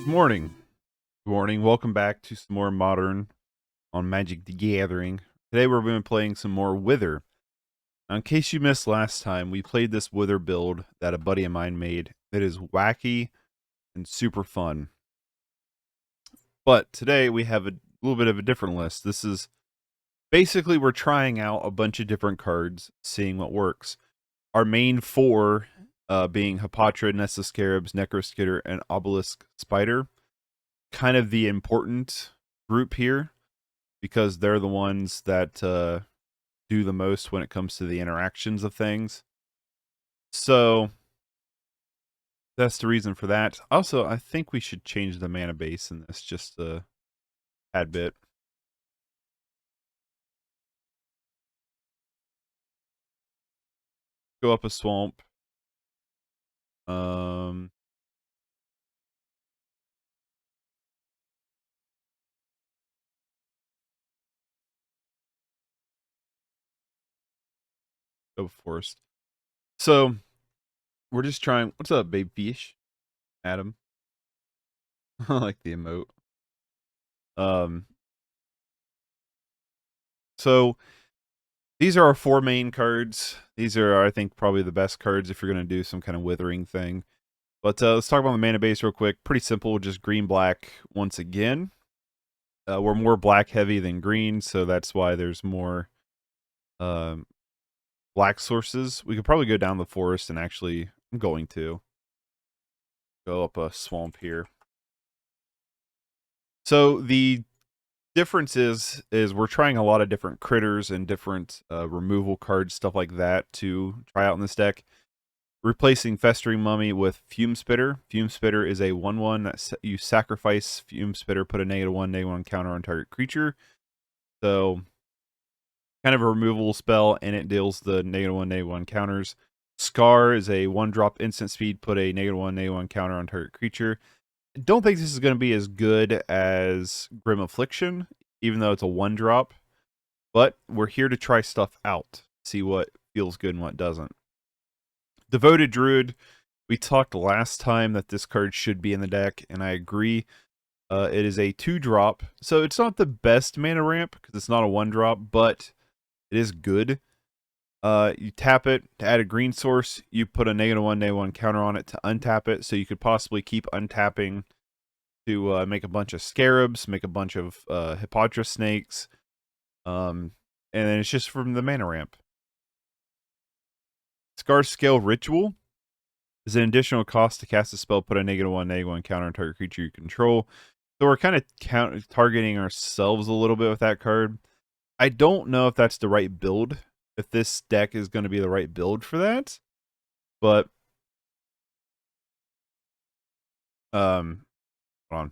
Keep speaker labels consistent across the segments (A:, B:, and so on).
A: Good morning. Good morning. Welcome back to some more Modern on Magic the Gathering. Today we're going to be playing some more Wither. Now, in case you missed last time, we played this Wither build that a buddy of mine made that is wacky and super fun. But today we have a little bit of a different list. This is basically we're trying out a bunch of different cards, seeing what works. Our main four being Hapatra, Nest of Scarabs, Necroskitter, and Obelisk Spider. Kind of the important group here because they're the ones that do the most when it comes to the interactions of things. So that's the reason for that. Also, I think we should change the mana base in this just a tad bit. Go up a swamp. Go forest. So we're just trying. What's up, baby fish? Adam. I like the emote. So these are our four main cards. These are, I think, probably the best cards if you're going to do some kind of withering thing. But let's talk about the mana base real quick. Pretty simple, just green-black once again. We're more black heavy than green, so that's why there's more black sources. We could probably go down the forest and actually, I'm going to go up a swamp here. So the difference is we're trying a lot of different critters and different removal cards, stuff like that, to try out in this deck. Replacing Festering Mummy with Fume Spitter. Fume Spitter is a 1/1 that you sacrifice Fume Spitter, put a -1/-1 counter on target creature. So, kind of a removal spell, and it deals the -1/-1 counters. Scar is a 1-drop instant speed, put a -1/-1 counter on target creature. I don't think this is going to be as good as Grim Affliction, even though it's a 1-drop. But we're here to try stuff out, see what feels good and what doesn't. Devoted Druid, we talked last time that this card should be in the deck, and I agree. It is a 2-drop, so it's not the best mana ramp, because it's not a 1-drop, but it is good. You tap it to add a green source, you put a -1/-1 counter on it to untap it, so you could possibly keep untapping to make a bunch of Scarabs, make a bunch of Hapatra snakes, and then it's just from the mana ramp. Scarscale Ritual is an additional cost to cast a spell, put a -1/-1 counter on target creature you control. So we're kind of targeting ourselves a little bit with that card. I don't know if that's the right build, if this deck is going to be the right build for that, but hold on.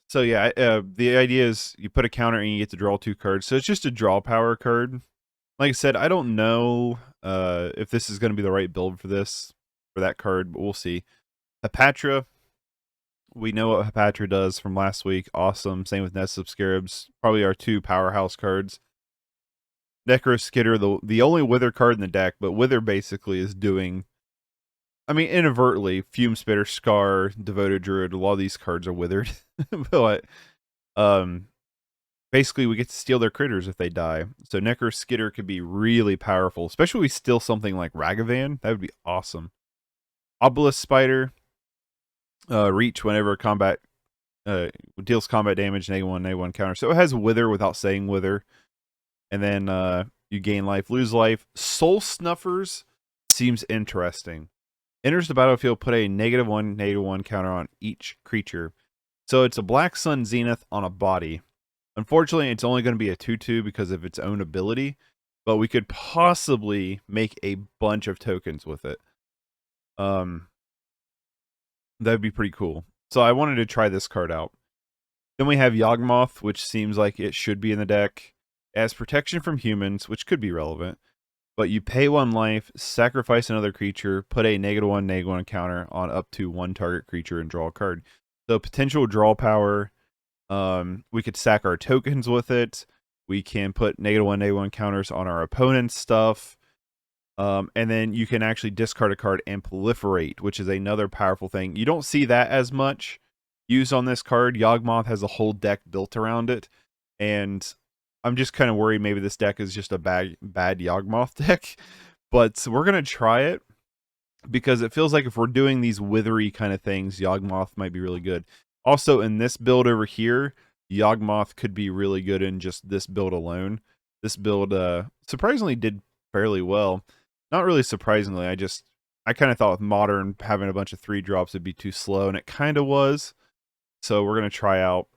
A: So yeah, the idea is you put a counter and you get to draw 2 cards. So it's just a draw power card. Like I said, I don't know if this is going to be the right build for that card, but we'll see. Hapatra, we know what Hapatra does from last week. Awesome. Same with Nest of Scarabs. Probably our 2 powerhouse cards. Necroskitter, the only Wither card in the deck, but Wither basically is doing, I mean, inadvertently, Fume Spitter, Scar, Devoted Druid, a lot of these cards are withered. But basically we get to steal their critters if they die. So Necroskitter could be really powerful, especially if we steal something like Ragavan. That would be awesome. Obelisk Spider, reach whenever combat deals combat damage, -1/-1 counter. So it has Wither without saying Wither. And then you gain life, lose life. Soul Snuffers seems interesting. Enters the battlefield, put a -1/-1 counter on each creature. So it's a Black Sun Zenith on a body. Unfortunately, it's only going to be a 2/2 because of its own ability, but we could possibly make a bunch of tokens with it. That'd be pretty cool. So I wanted to try this card out. Then we have Yawgmoth, which seems like it should be in the deck. It has protection from humans, which could be relevant. But you pay 1 life, sacrifice another creature, put a -1/-1 counter on up to 1 target creature, and draw a card. So potential draw power. We could stack our tokens with it. We can put -1/-1 counters on our opponent's stuff. And then you can actually discard a card and proliferate, which is another powerful thing. You don't see that as much used on this card. Yawgmoth has a whole deck built around it. And I'm just kind of worried maybe this deck is just a bad Yawgmoth deck. But we're going to try it because it feels like if we're doing these withery kind of things, Yawgmoth might be really good. Also, in this build over here, Yawgmoth could be really good in just this build alone. This build surprisingly did fairly well. Not really surprisingly, I kind of thought with Modern having a bunch of 3-drops would be too slow, and it kind of was. So we're going to try out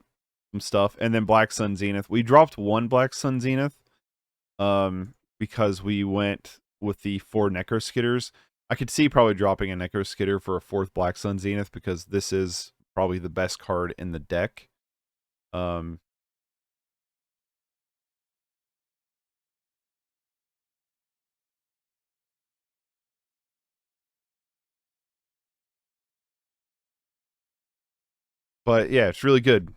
A: some stuff. And then Black Sun Zenith. We dropped one Black Sun Zenith because we went with the 4 Necroskitters. I could see probably dropping a Necroskitter for a 4th Black Sun Zenith because this is probably the best card in the deck. But yeah, it's really good.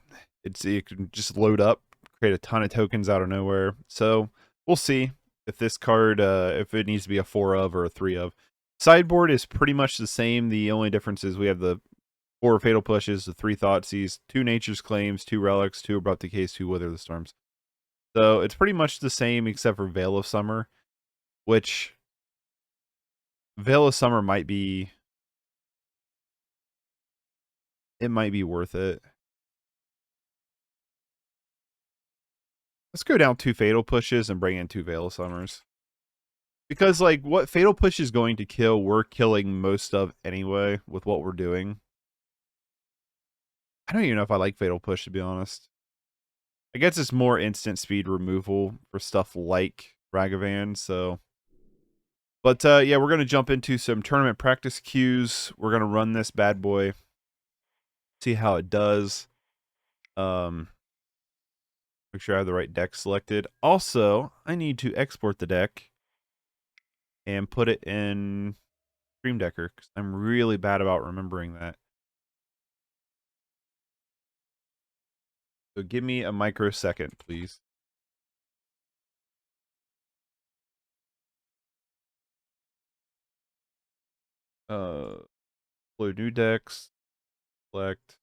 A: You can just load up, create a ton of tokens out of nowhere. So we'll see if this card, if it needs to be a 4 of or a 3 of. Sideboard is pretty much the same. The only difference is we have the 4 Fatal Pushes, the 3 Thoughtseize, 2 Nature's Claims, 2 Relics, 2 Abrupt Decays, 2 Wither the Storms. So it's pretty much the same except for Veil of Summer, which Veil of Summer might be... It might be worth it. Let's go down 2 Fatal Pushes and bring in 2 Veil of Summers. Because, like, what Fatal Push is going to kill, we're killing most of anyway with what we're doing. I don't even know if I like Fatal Push, to be honest. I guess it's more instant speed removal for stuff like Ragavan, so... But, yeah, we're going to jump into some tournament practice queues. We're going to run this bad boy. See how it does. Make sure I have the right deck selected. Also, I need to export the deck and put it in Stream Decker, because I'm really bad about remembering that. So give me a microsecond, please. Load new decks, select.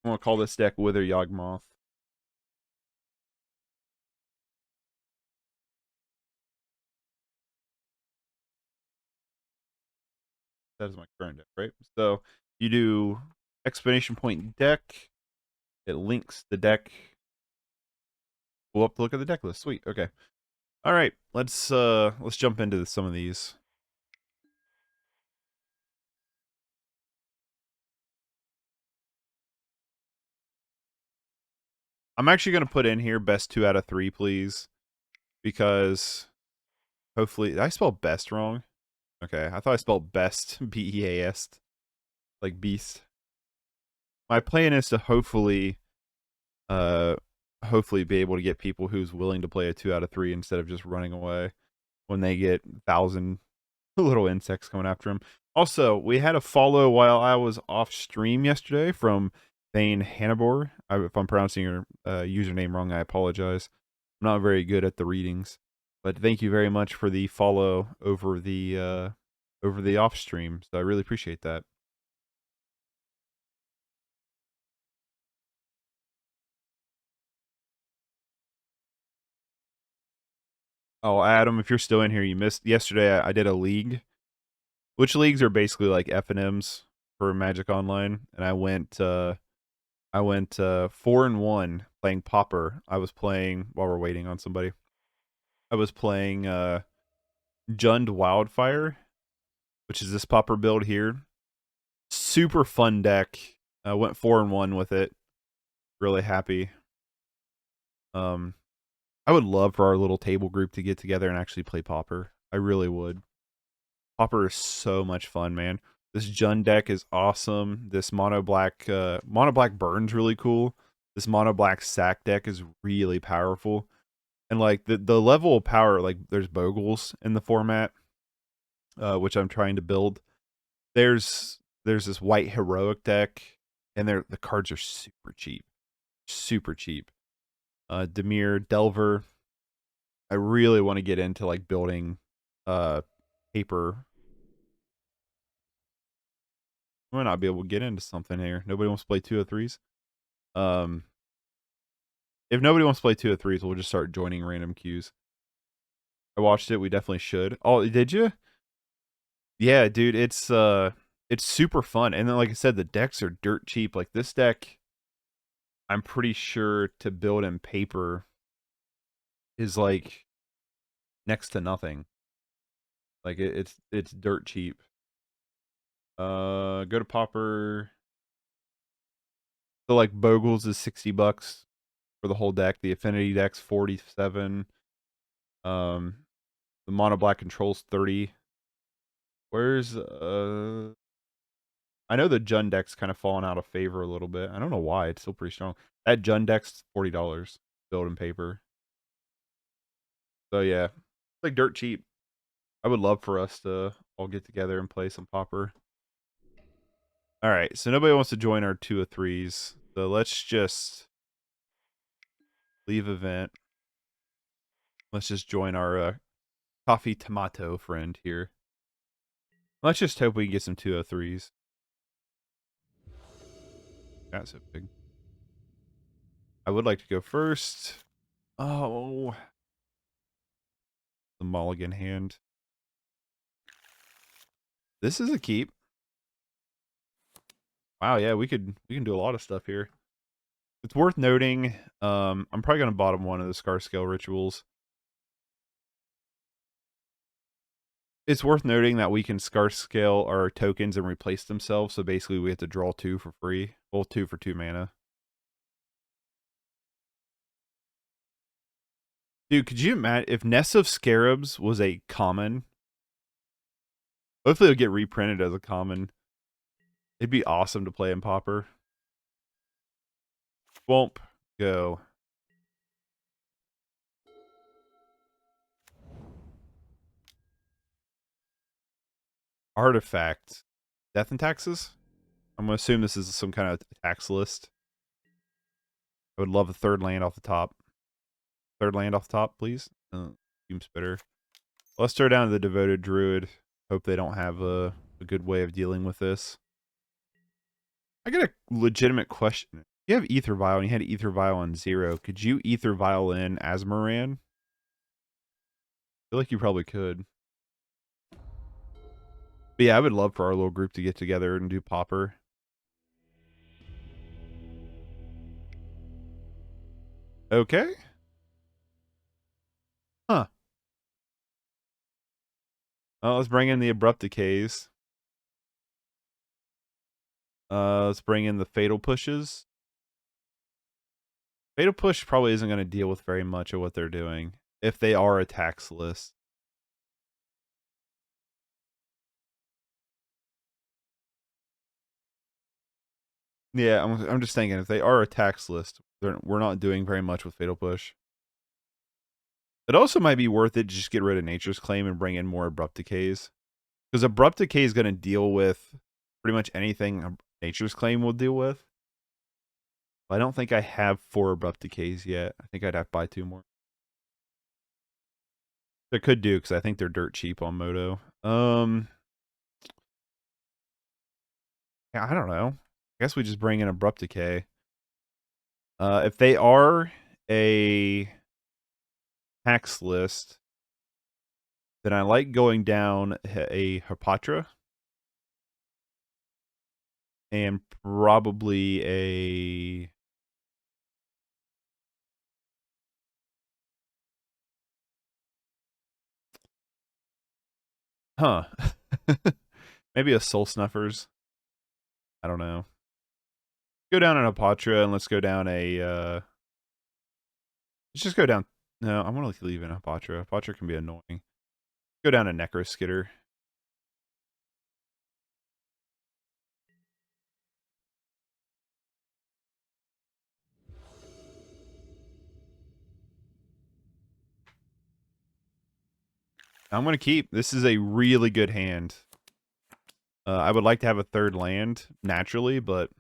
A: I'm gonna call this deck Wither Yawgmoth. That is my current deck, right? So you do exclamation point deck. It links the deck. We'll have to look at the deck list. Sweet. Okay. All right. Let's jump into some of these. I'm actually gonna put in here best 2 out of 3, please, because hopefully did I spell best wrong? Okay, I thought I spelled best B-E-A-S, like beast. My plan is to hopefully be able to get people who's willing to play a 2 out of 3 instead of just running away when they get 1,000 little insects coming after them. Also, we had a follow while I was off stream yesterday from Thane Hannibor. If I'm pronouncing your username wrong, I apologize. I'm not very good at the readings, but thank you very much for the follow over the off stream. So I really appreciate that. Oh, Adam, if you're still in here, you missed yesterday. I did a league, which leagues are basically like FNMs for Magic Online, and I went 4-1 playing Pauper. I was playing while we're waiting on somebody. I was playing Jund Wildfire, which is this Pauper build here. Super fun deck. I went 4-1 with it. Really happy. I would love for our little table group to get together and actually play Pauper. I really would. Pauper is so much fun, man. This Jund deck is awesome. This mono black burn's really cool. This mono black sack deck is really powerful. And like the level of power, like there's Bogles in the format, which I'm trying to build. There's this white heroic deck, and the cards are super cheap. Super cheap. Dimir, Delver. I really want to get into like building paper. I might not be able to get into something here. Nobody wants to play 203s. If nobody wants to play 203s, we'll just start joining random queues. I watched it. We definitely should. Oh, did you? Yeah, dude, it's super fun. And then like I said, the decks are dirt cheap. Like this deck, I'm pretty sure to build in paper is like next to nothing. Like it's dirt cheap. Go to Pauper. So like Bogles is $60 for the whole deck. The Affinity deck's 47. The Mono Black Control's 30. Where's I know the Jund deck's kind of fallen out of favor a little bit. I don't know why. It's still pretty strong. That Jund deck's $40 built in paper. So yeah, it's like dirt cheap. I would love for us to all get together and play some Pauper. All right, so nobody wants to join our 2 of 3s. So let's just leave event. Let's just join our coffee tomato friend here. Let's just hope we can get some 2 of 3s. That's so big. I would like to go first. Oh, the mulligan hand. This is a keep. Wow, yeah, we can do a lot of stuff here. It's worth noting. I'm probably gonna bottom one of the Scarscale Rituals. It's worth noting that we can Scarscale our tokens and replace themselves. So basically, we have to draw 2 for free. Well, 2 for 2 mana. Dude, could you imagine if Nest of Scarabs was a common? Hopefully, it'll get reprinted as a common. It'd be awesome to play in Pauper. Womp go. Artifact. Death and taxes? I'm going to assume this is some kind of tax list. I would love a 3rd land off the top. 3rd land off the top, please. Fume Spitter. Let's throw down to the Devoted Druid. Hope they don't have a good way of dealing with this. I got a legitimate question. You have Ether Vial and you had Ether Vial on 0. Could you Ether Vial in Azmoran? I feel like you probably could. But yeah, I would love for our little group to get together and do Pauper. Okay. Huh. Oh, let's bring in the Abrupt Decays. Let's bring in the Fatal Pushes. Fatal Push probably isn't going to deal with very much of what they're doing. If they are a tax list. Yeah, I'm just thinking if they are a tax list, we're not doing very much with Fatal Push. It also might be worth it to just get rid of Nature's Claim and bring in more Abrupt Decays. Because Abrupt Decay is going to deal with pretty much anything Nature's Claim will deal with. I don't think I have 4 Abrupt Decays yet. I think I'd have to buy 2 more. I could do because I think they're dirt cheap on Moto. Yeah, I don't know. I guess we just bring in Abrupt Decay. If they are a tax list, then I like going down a Hapatra and probably a maybe a Soul Snuffers. I don't know. Go down an Hapatra and let's go down a let's just go down. No, I'm gonna leave in Hapatra. Hapatra can be annoying. Go down a Necroskitter. I'm gonna keep. This is a really good hand. I would like to have a third land, naturally, but...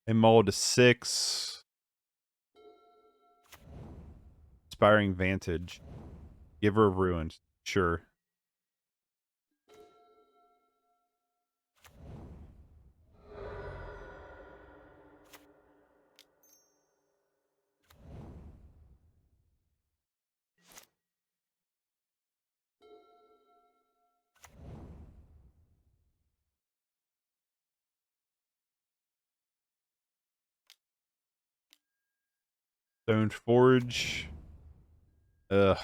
A: A mull to 6. Inspiring Vantage. Giver of Ruins. Sure. Stone Forge. Ugh.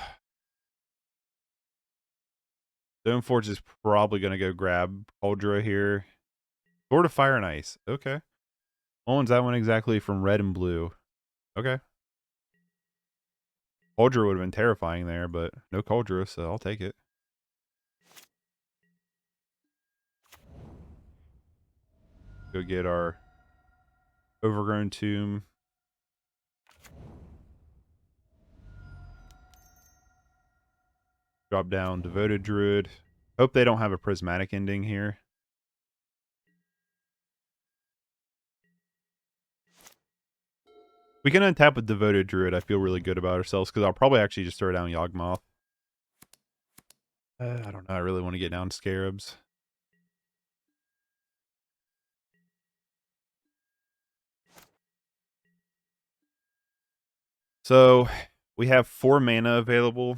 A: Stone Forge is probably going to go grab Uldra here. Sword of Fire and Ice. Okay. What one's that one exactly from red and blue? Okay. Uldra would have been terrifying there, but no Uldra, so I'll take it. Go get our Overgrown Tomb. Drop down Devoted Druid. Hope they don't have a prismatic ending here. We can untap with Devoted Druid. I feel really good about ourselves because I'll probably actually just throw down Yawgmoth. I don't know. I really want to get down Scarabs. So we have 4 mana available.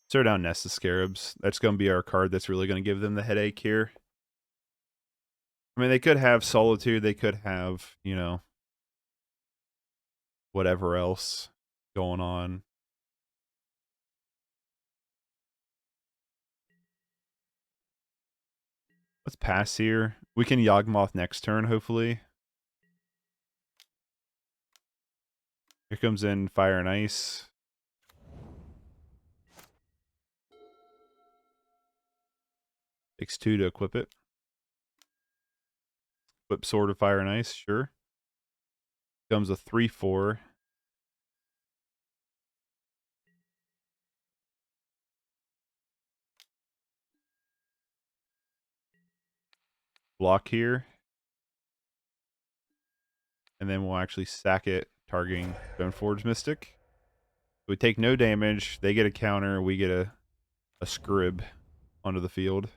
A: Throw down Nest of Scarabs. That's going to be our card that's really going to give them the headache here. I mean, they could have Solitude. They could have, you know, whatever else going on. Let's pass here. We can Yawgmoth next turn, hopefully. Here comes in Fire and Ice. Takes 2 to equip it. Equip Sword of Fire and Ice, sure. Comes a 3/4. Block here. And then we'll actually sack it, targeting Stoneforge Mystic. We take no damage. They get a counter. We get a scrib onto the field.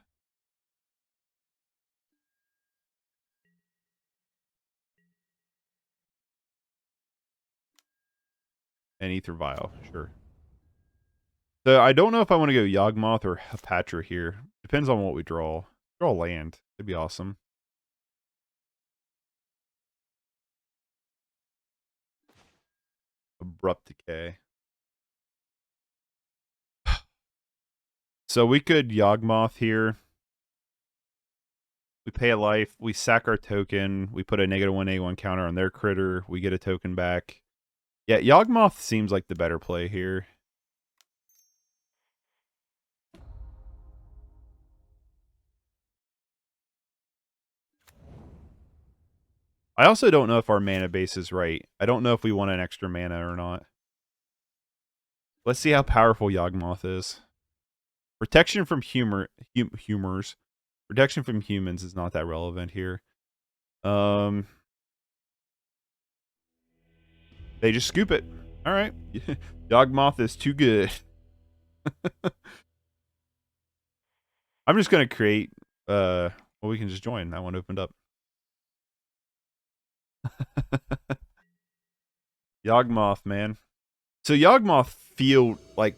A: And Ether Vial, sure. So I don't know if I want to go Yawgmoth or Hapatra here. Depends on what we draw. Draw land. It'd be awesome. Abrupt Decay. So we could Yawgmoth here. We pay a life. We sack our token. We put a -1/-1 counter on their critter. We get a token back. Yeah, Yawgmoth seems like the better play here. I also don't know if our mana base is right. I don't know if we want an extra mana or not. Let's see how powerful Yawgmoth is. Protection from humors. Protection from humans is not that relevant here. They just scoop it. All right. Yawgmoth is too good. I'm just going to create... well, we can just join. That one opened up. Yawgmoth, man. So Yawgmoth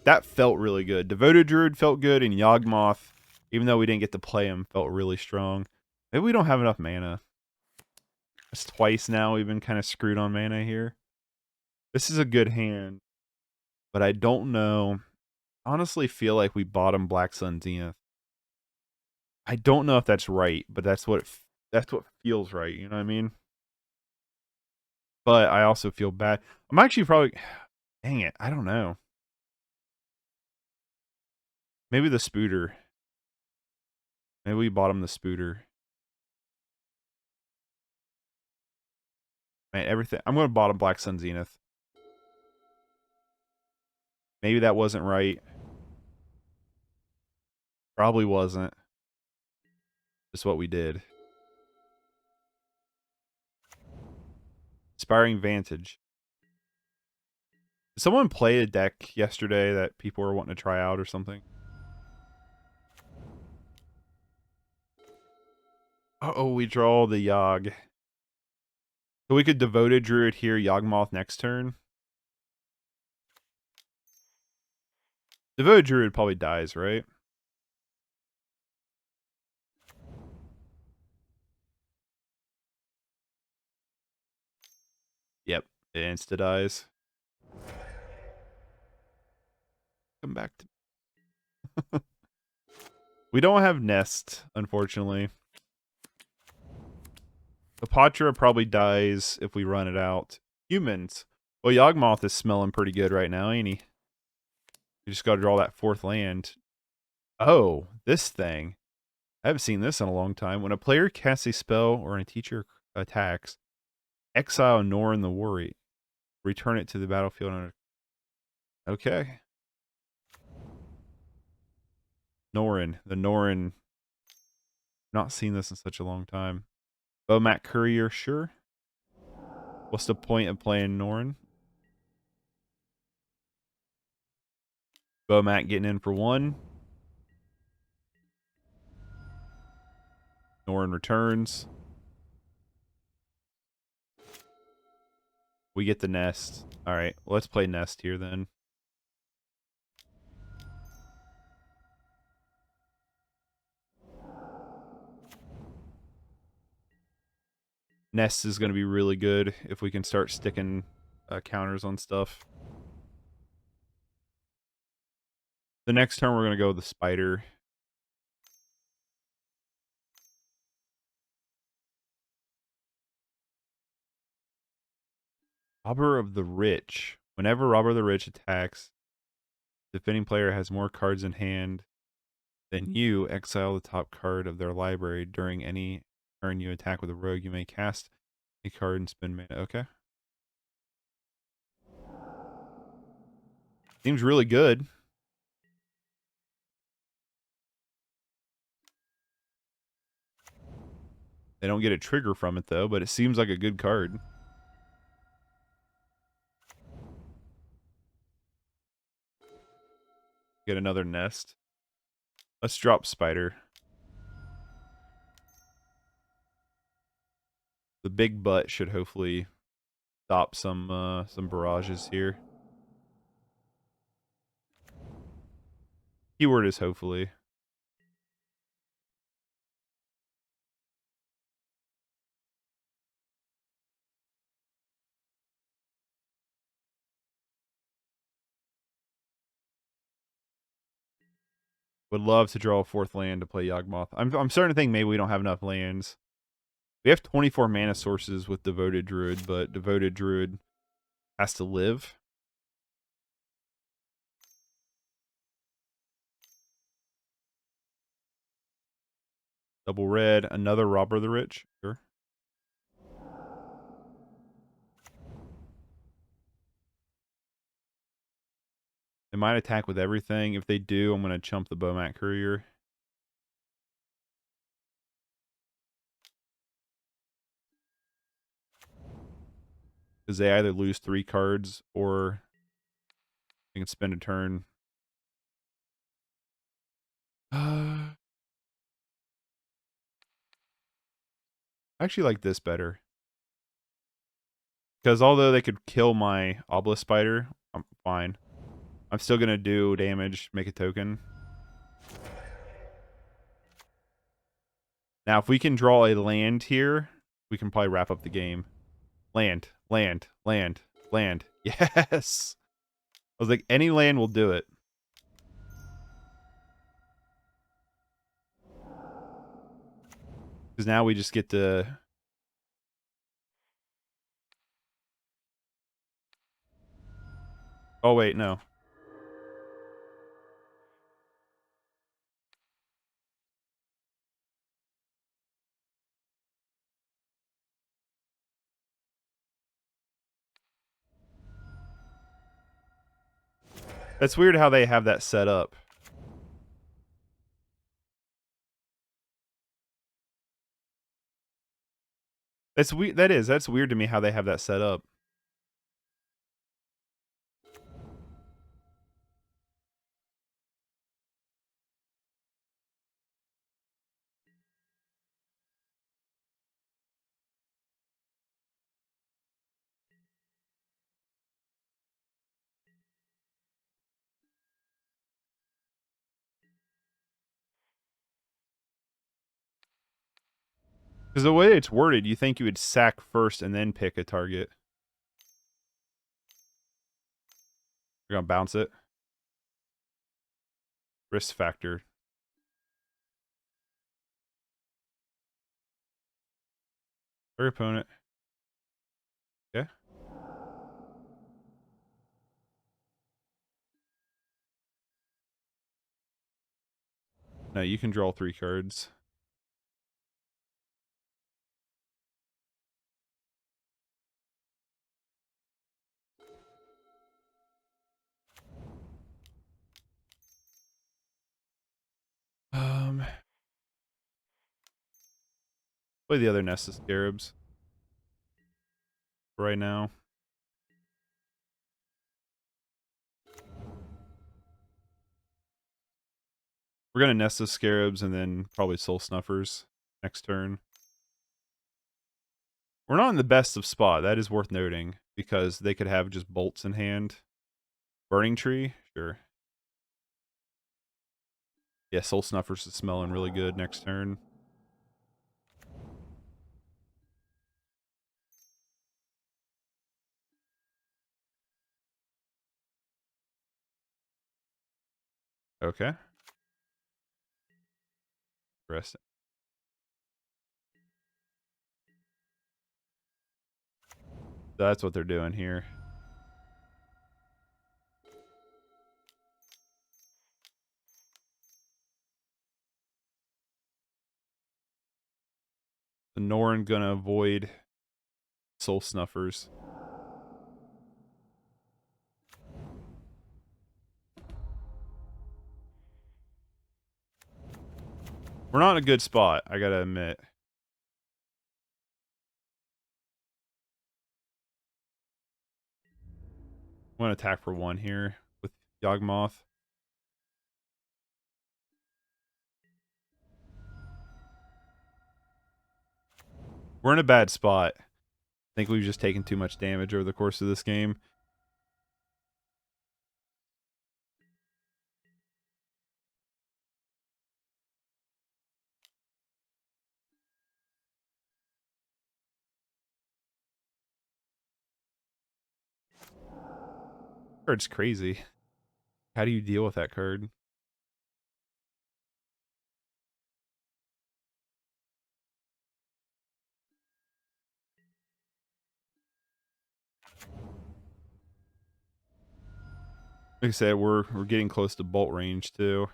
A: that felt really good. Devoted Druid felt good, and Yawgmoth, even though we didn't get to play him, felt really strong. Maybe we don't have enough mana. That's twice now we've been kind of screwed on mana here. This is a good hand, but I don't know. Honestly feel like we bottom Black Sun Zenith. I don't know if that's right, but that's what feels right, you know what I mean? But I also feel bad. I'm actually probably... Dang it, I don't know. Maybe the Spooter. Maybe we bottom the Spooter. Man, everything... I'm going to bottom Black Sun Zenith. Maybe that wasn't right. Probably wasn't. Just what we did. Inspiring Vantage. Did someone play a deck yesterday that people were wanting to try out or something? Oh, we draw the Yawg. So we could Devoted Druid here, Yawgmoth next turn. Devoted Druid probably dies, right? Yep, it insta-dies. Come back to... We don't have Nest, unfortunately. Hapatra probably dies if we run it out. Humans. Well, Yawgmoth is smelling pretty good right now, ain't he? You just gotta draw that fourth land. Oh, this thing. I haven't seen this in a long time. When a player casts a spell or a teacher attacks, exile Norn the Worry. Return it to the battlefield. Okay. Norn. The Norn. Not seen this in such a long time. Bomat Courier, sure. What's the point of playing Norn? Bomat getting in for one. Norn returns. We get the Nest. Alright, let's play Nest here then. Nest is going to be really good if we can start sticking counters on stuff. The next turn we're going to go with the Spider. Robber of the Rich. Whenever Robber of the Rich attacks, the defending player has more cards in hand than you. Exile the top card of their library. During any turn you attack with a rogue, you may cast a card and spend mana. Okay. Seems really good. They don't get a trigger from it, though, but it seems like a good card. Get another Nest. Let's drop Spider. The big butt should hopefully stop some barrages here. Keyword is hopefully. Would love to draw a fourth land to play Yawgmoth. I'm starting to think maybe we don't have enough lands. We have 24 mana sources with Devoted Druid, but Devoted Druid has to live. Double red, another Robber of the Rich. Sure. They might attack with everything. If they do, I'm going to chump the Bomat Courier. Because they either lose 3 cards or they can spend a turn. I actually like this better. Because although they could kill my Obelisk Spider, I'm fine. I'm still going to do damage, make a token. Now, if we can draw a land here, we can probably wrap up the game. Land, land, land, land. Yes! I was like, any land will do it. Because now we just get to... Oh, wait, no. That's weird how they have that set up. That's weird to me how they have that set up. Because the way it's worded, you think you would sack first and then pick a target. You're gonna bounce it. Risk factor. Or opponent. Okay. No, you can draw 3 cards. Play the other Nest of Scarabs right now. We're gonna Nest of Scarabs and then probably Soul Snuffers next turn. We're not in the best of spot. That is worth noting because they could have just bolts in hand. Burning Tree, sure. Yeah, Soul Snuffers is smelling really good next turn. Okay. Interesting. That's what they're doing here. The Norn gonna avoid Soul Snuffers. We're not in a good spot, I gotta admit. I'm gonna attack for 1 here with Yawgmoth. We're in a bad spot. I think we've just taken too much damage over the course of this game. Card's crazy. How do you deal with that card? Like I said, we're getting close to bolt range too.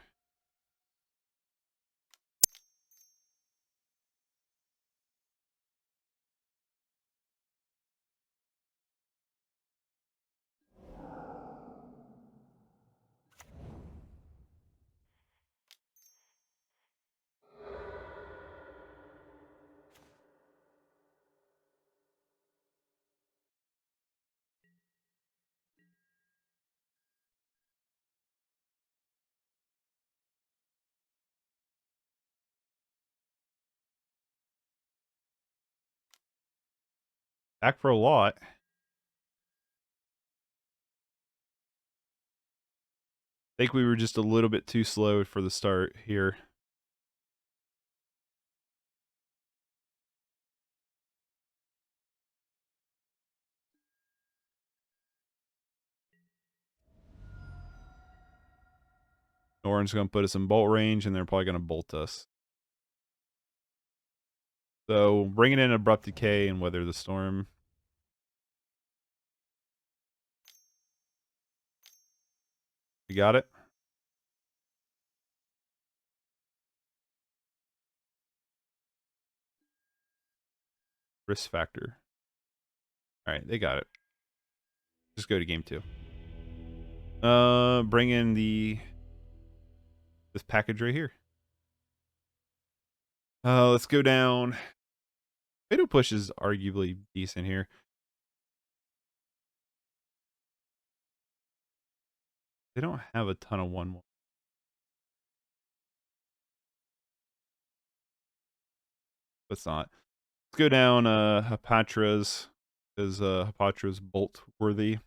A: Back for a lot. I think we were just a little bit too slow for the start here. Orange going to put us in bolt range, and they're probably going to bolt us. So bringing in Abrupt Decay and Weather the Storm. You got it? Risk factor. All right, they got it. Just go to game 2. Bring in this package right here. Let's go down. Fatal Push is arguably decent here. They don't have a ton of 1/1. Let's not. Let's go down Hapatra's, because Hapatra's bolt worthy.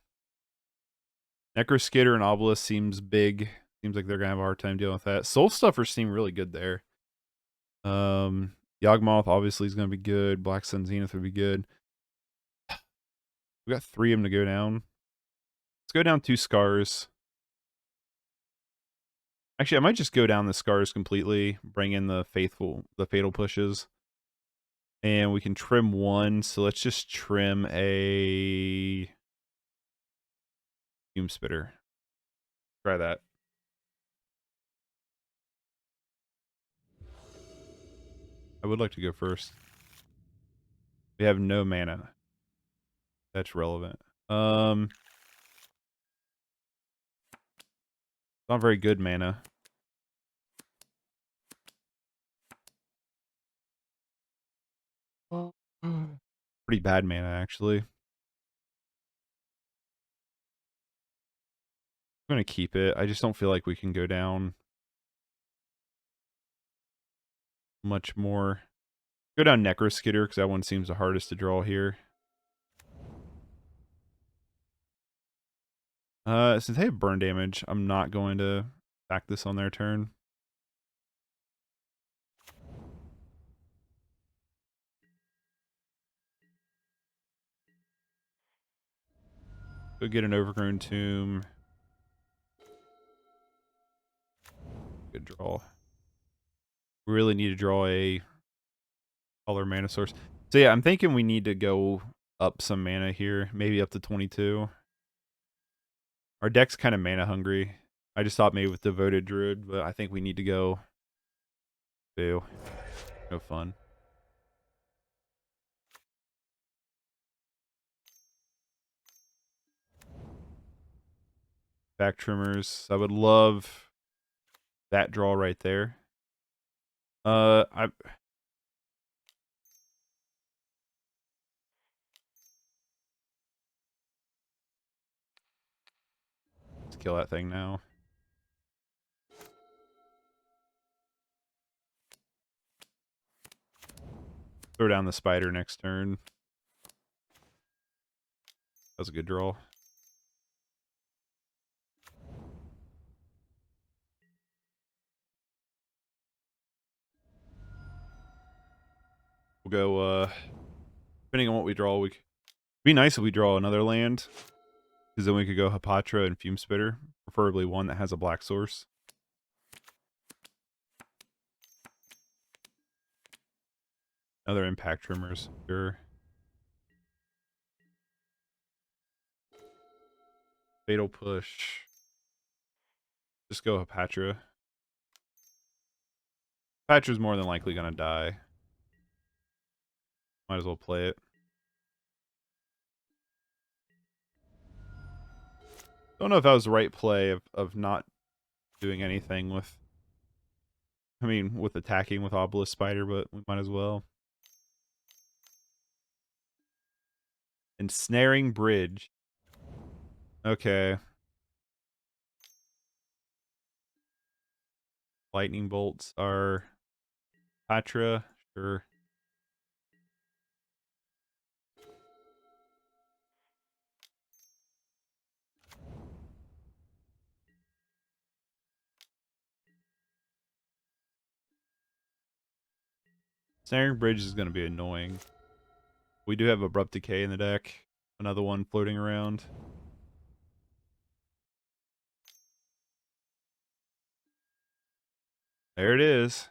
A: Necroskitter and Obelisk seems big. Seems like they're gonna have a hard time dealing with that. Soul Snuffers seem really good there. Yawgmoth obviously is gonna be good. Black Sun Zenith would be good. We got 3 of them to go down. Let's go down 2 Scars. Actually, I might just go down the Scars completely. Bring in the Fatal Pushes. And we can trim 1. So let's just trim a Fume Spitter. Try that. I would like to go first. We have no mana. That's relevant. Not very good mana. Pretty bad mana, actually. I'm going to keep it. I just don't feel like we can go down much more. Go down Necroskitter, because that one seems the hardest to draw here. Since they have burn damage, I'm not going to attack this on their turn. Go get an Overgrown Tomb. Good draw. We really need to draw a color mana source. So yeah, I'm thinking we need to go up some mana here. Maybe up to 22. Our deck's kind of mana hungry. I just thought maybe with Devoted Druid, but I think we need to go... Ew. No fun. Back Tremors. I would love that draw right there. Let's kill that thing now. Throw down the spider next turn. That was a good draw. We'll go, depending on what we draw, it'd be nice if we draw another land, because then we could go Hapatra and Fume Spitter, preferably one that has a black source. Another Impact Tremors, sure. Fatal Push. Just go Hapatra. Hapatra's more than likely gonna die. Might as well play it. Don't know if that was the right play of not doing anything with... I mean, with attacking with Obelisk Spider, but we might as well. Ensnaring Bridge. Okay. Lightning Bolts are... Patra, sure. Ensnaring Bridge is going to be annoying. We do have Abrupt Decay in the deck. Another one floating around. There it is.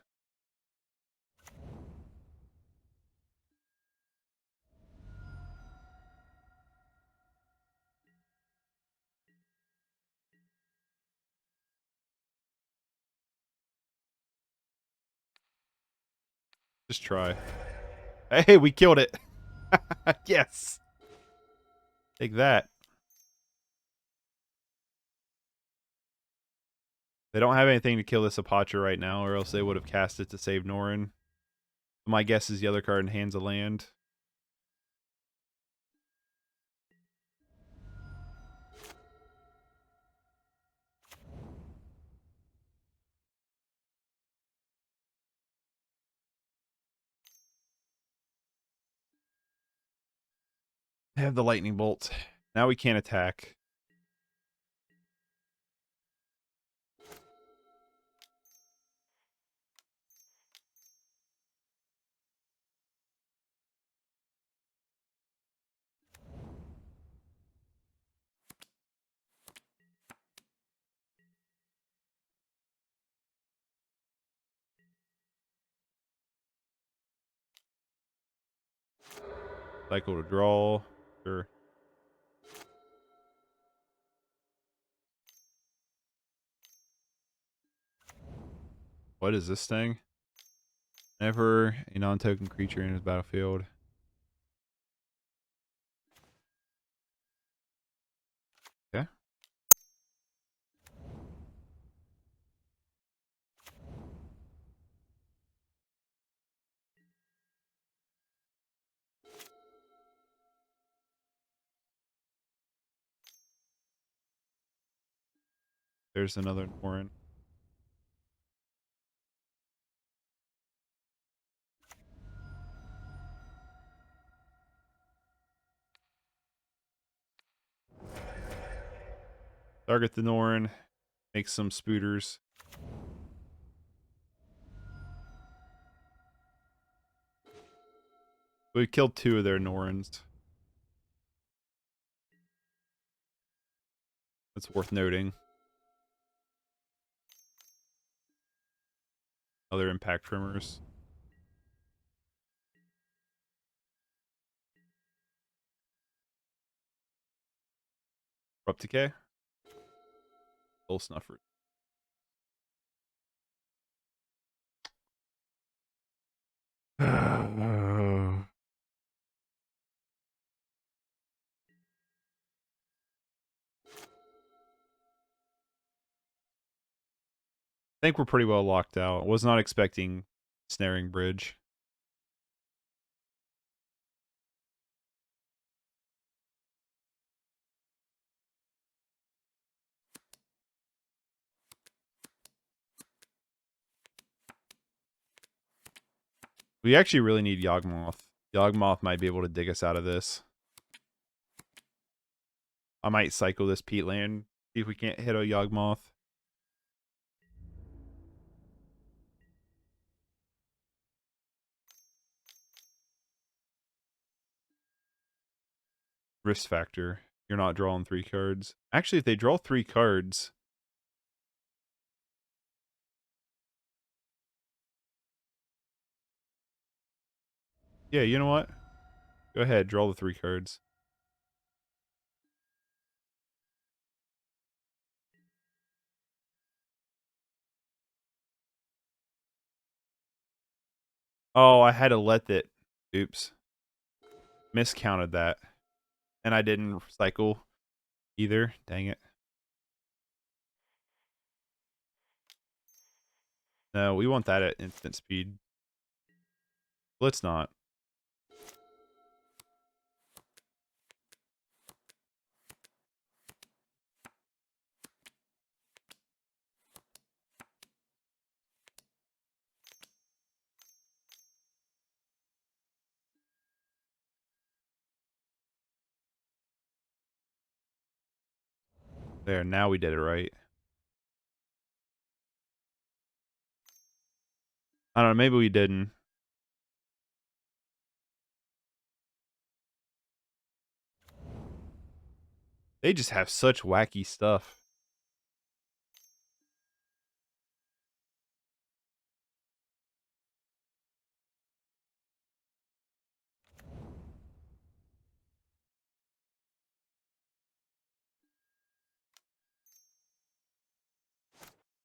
A: Just try. Hey, we killed it. Yes. Take that. They don't have anything to kill this Hapatra right now, or else they would have cast it to save Norrin. My guess is the other card in hand's a land. They have the lightning bolt. Now we can't attack. Cycle to draw. Sure. What is this thing? Whenever a non-token creature enters the battlefield. Okay. There's another Norrin. Target the Norrin. Make some spooters. We killed 2 of their Norrins. That's worth noting. Other impact Tremors. Abrupt Decay. Soul Snuffers. I think we're pretty well locked out. Was not expecting Snaring Bridge. We actually really need Yawgmoth. Yawgmoth might be able to dig us out of this. I might cycle this Peatland, see if we can't hit a Yawgmoth. Risk factor. You're not drawing 3 cards. Actually, if they draw 3 cards... Yeah, you know what? Go ahead, draw the 3 cards. Oh, I had to let that... Oops. Miscounted that. And I didn't cycle either. Dang it. No, we want that at instant speed. Let's not. There, now we did it right. I don't know, maybe we didn't. They just have such wacky stuff.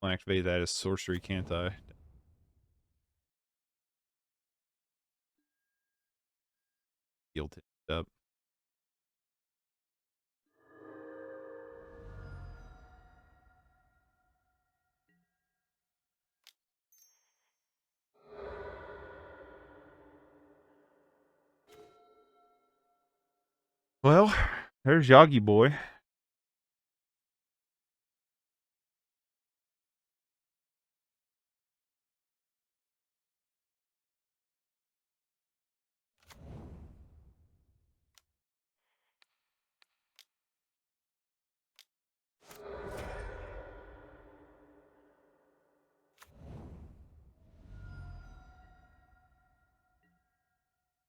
A: I'll activate that as sorcery, can't I? Healed it up. Well, there's Yagi boy.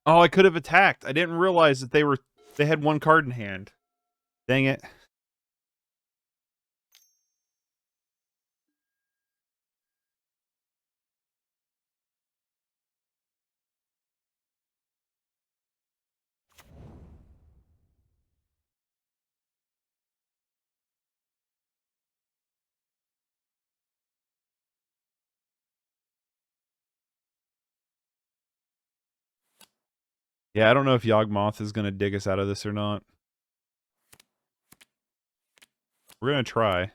A: Oh, I could have attacked. I didn't realize that they had one card in hand. Dang it. Yeah, I don't know if Yawgmoth is going to dig us out of this or not. We're going to try.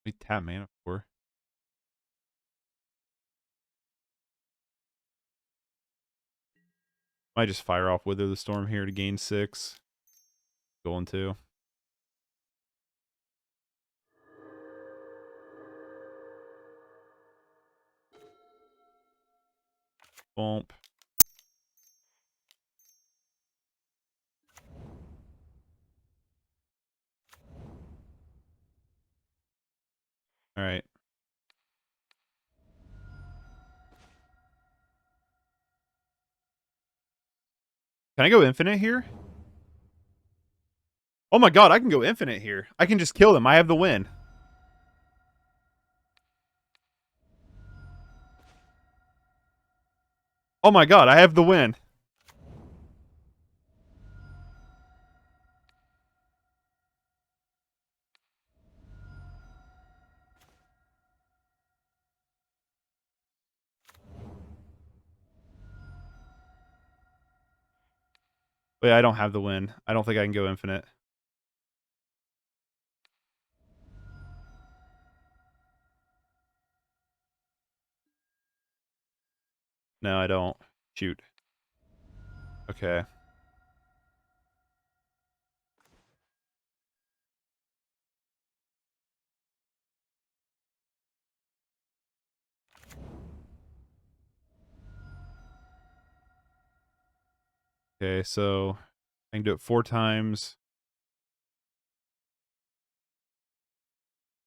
A: We tap mana for. Might just fire off Wither the Storm here to gain 6. Going to. Bump. All right. Can I go infinite here? Oh my god, I can go infinite here. I can just kill them. I have the win. Oh my god, I have the win. Wait, I don't have the win. I don't think I can go infinite. No, I don't. Shoot. Okay. Okay, so I can do it 4 times.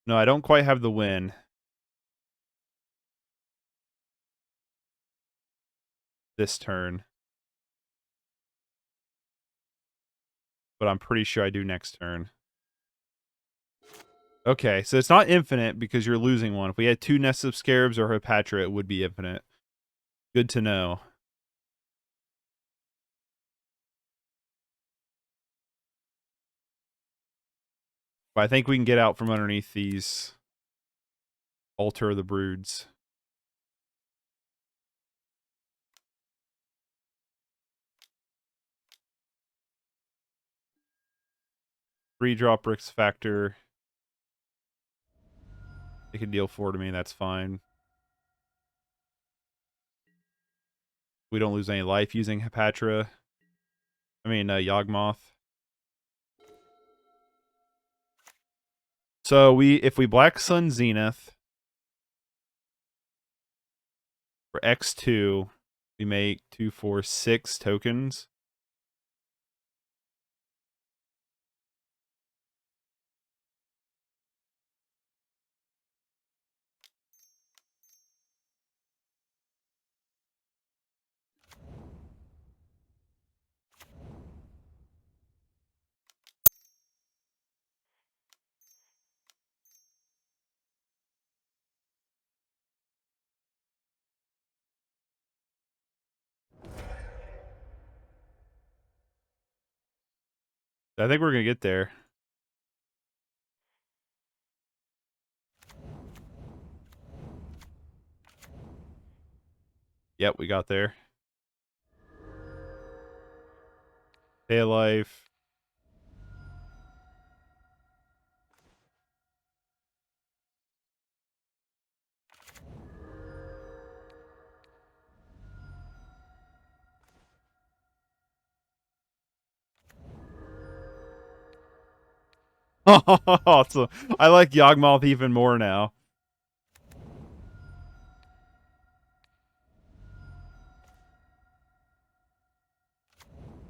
A: No, I don't quite have the win. This turn. But I'm pretty sure I do next turn. Okay, so it's not infinite because you're losing one. If we had 2 Nest of Scarabs or Hapatra, it would be infinite. Good to know. But I think we can get out from underneath these Altar of the Broods. 3-drop Rix Factor. They can deal 4 to me, that's fine. We don't lose any life using Hapatra. Yawgmoth. So if we Black Sun Zenith for X2, we make 2, 4, 6 tokens. I think we're going to get there. Yep, we got there. Pay life. Awesome. I like Yawgmoth even more now.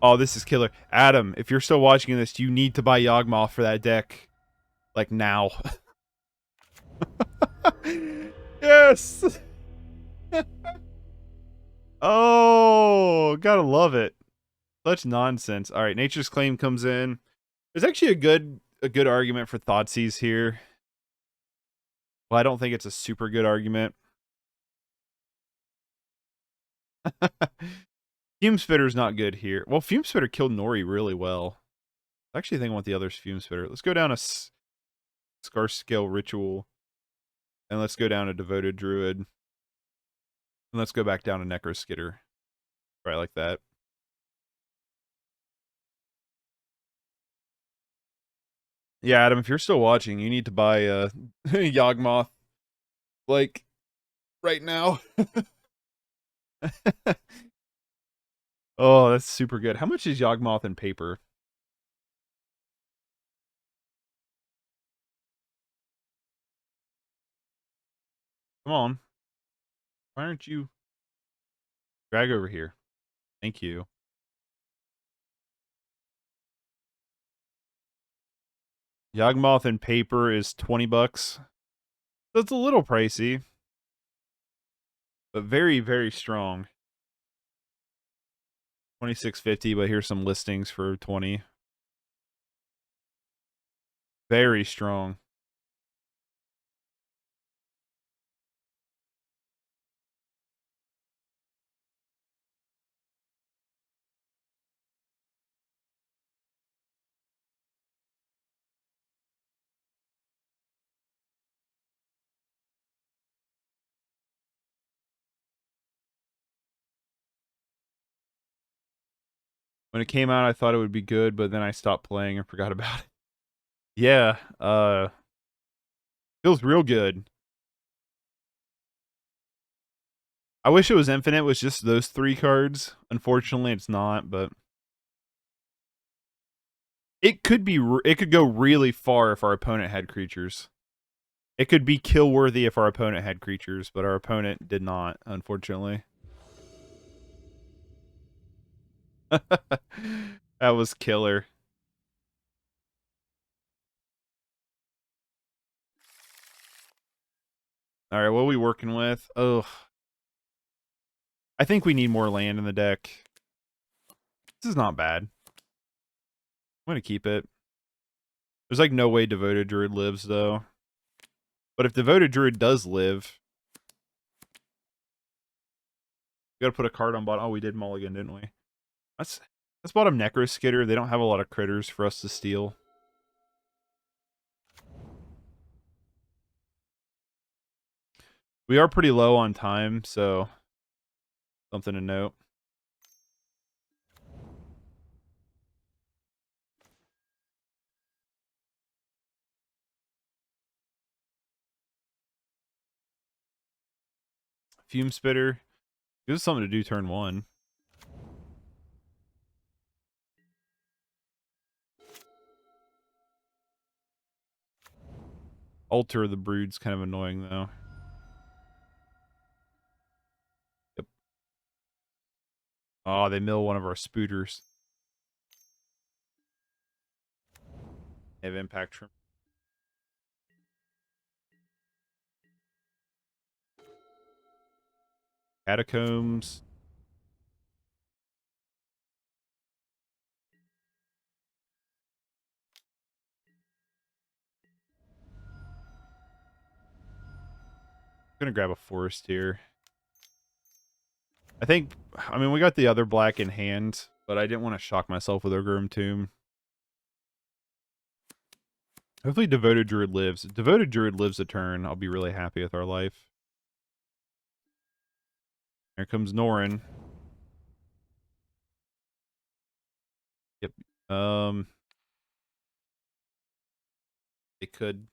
A: Oh, this is killer. Adam, if you're still watching this, you need to buy Yawgmoth for that deck. Like, now. Yes! Oh, gotta love it. Such nonsense. All right, Nature's Claim comes in. There's actually a good argument for Thoughtseize here. Well, I don't think it's a super good argument. Fume Spitter's not good here. Well, Fume Spitter killed Nori really well. I actually think I want the other's Fume Spitter. Let's go down a Scarscale Ritual. And let's go down a Devoted Druid. And let's go back down to Necroskitter. Right, like that. Yeah, Adam, if you're still watching, you need to buy Yawgmoth. Like, right now. Oh, that's super good. How much is Yawgmoth in paper? Come on. Why aren't you... Drag over here. Thank you. Yawgmoth in paper is 20 bucks. That's a little pricey. But very, very strong. 26.50, but here's some listings for 20. Very strong. When it came out, I thought it would be good, but then I stopped playing and forgot about it. Yeah, feels real good. I wish it was infinite with just those 3 cards. Unfortunately, it's not, but it could go really far if our opponent had creatures. It could be kill worthy if our opponent had creatures, but our opponent did not, unfortunately. That was killer. All right, what are we working with? Oh, I think we need more land in the deck. This is not bad. I'm going to keep it. There's like no way Devoted Druid lives, though. But if Devoted Druid does live... We gotta put a card on bottom. Oh, we did mulligan, didn't we? Let's bottom Necroskitter. They don't have a lot of critters for us to steal. We are pretty low on time, so... Something to note. Fume Spitter. Gives us something to do turn 1. Alter the Brood's kind of annoying, though. Yep. Oh, they mill one of our Spooters. They have Impact Tremors. Catacombs. I'm gonna grab a forest here. I mean, we got the other black in hand, but I didn't want to shock myself with Overgrown Tomb. Hopefully Devoted Druid lives. If Devoted Druid lives a turn, I'll be really happy with our life. Here comes Norin. Yep. It could.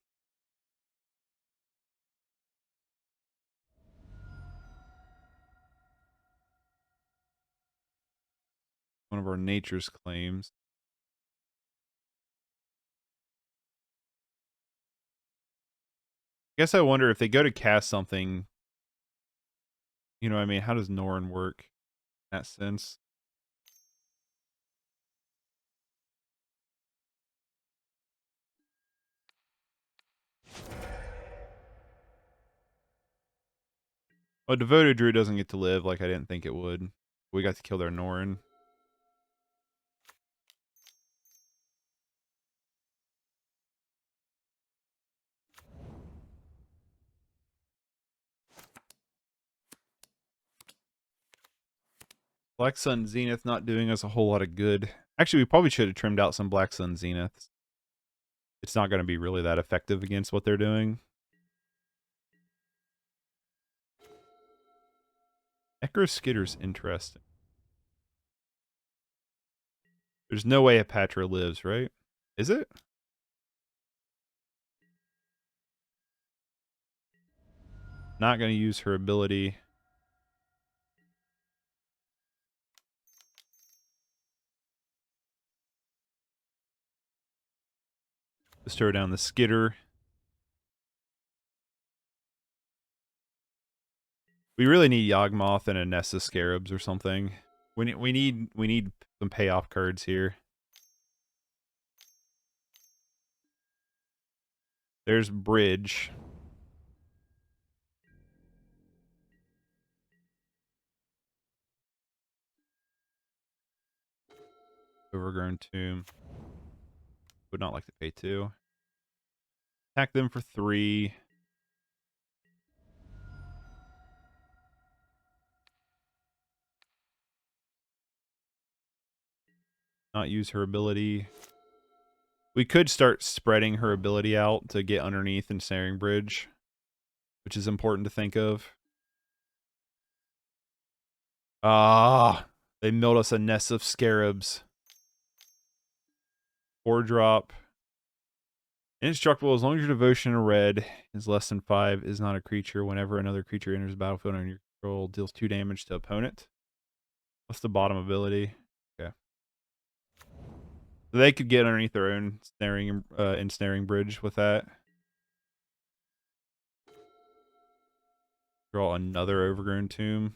A: One of our nature's claims. I guess I wonder if they go to cast something. You know what I mean? How does Norin work in that sense? Oh, Devoted Druid doesn't get to live like I didn't think it would. We got to kill their Norin. Black Sun Zenith not doing us a whole lot of good. Actually, we probably should have trimmed out some Black Sun Zeniths. It's not going to be really that effective against what they're doing. Necroskitter's interesting. There's no way Hapatra lives, right? Is it? Not going to use her ability. Just throw down the Skitter. We really need Yawgmoth and a Nest of Scarabs or something. We need some payoff cards here. There's Bridge. Overgrown Tomb. Would not like to pay 2. Attack them for 3. Not use her ability. We could start spreading her ability out to get underneath Ensnaring Bridge, which is important to think of. Ah, they milled us a Nest of Scarabs. 4-drop. Indestructible, as long as your devotion to red is less than 5, is not a creature. Whenever another creature enters the battlefield under your control, deals 2 damage to opponent. What's the bottom ability? Okay. So they could get underneath their own ensnaring bridge with that. Draw another Overgrown Tomb.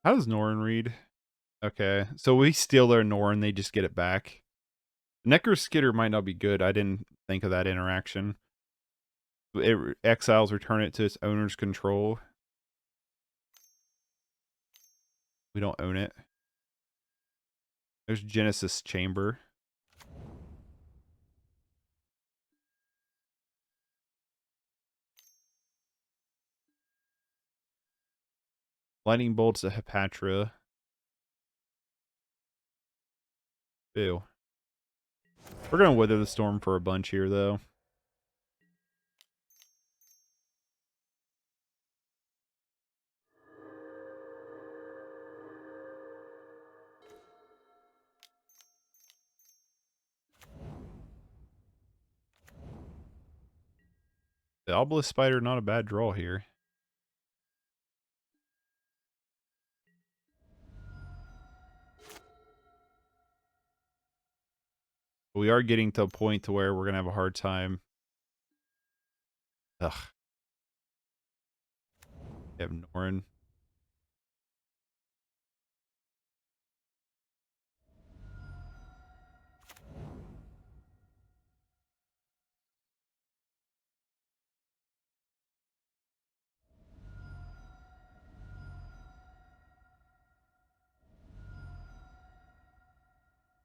A: How does Norin read? Okay, so we steal their Norin, they just get it back. Necroskitter might not be good. I didn't think of that interaction. It exiles, return it to its owner's control. We don't own it. There's Genesis Chamber. Lightning Bolts of Hapatra. Ew. We're going to Wither the Storm for a bunch here, though. The Obelisk Spider, not a bad draw here. We are getting to a point to where we're going to have a hard time. Ugh. We have Norin.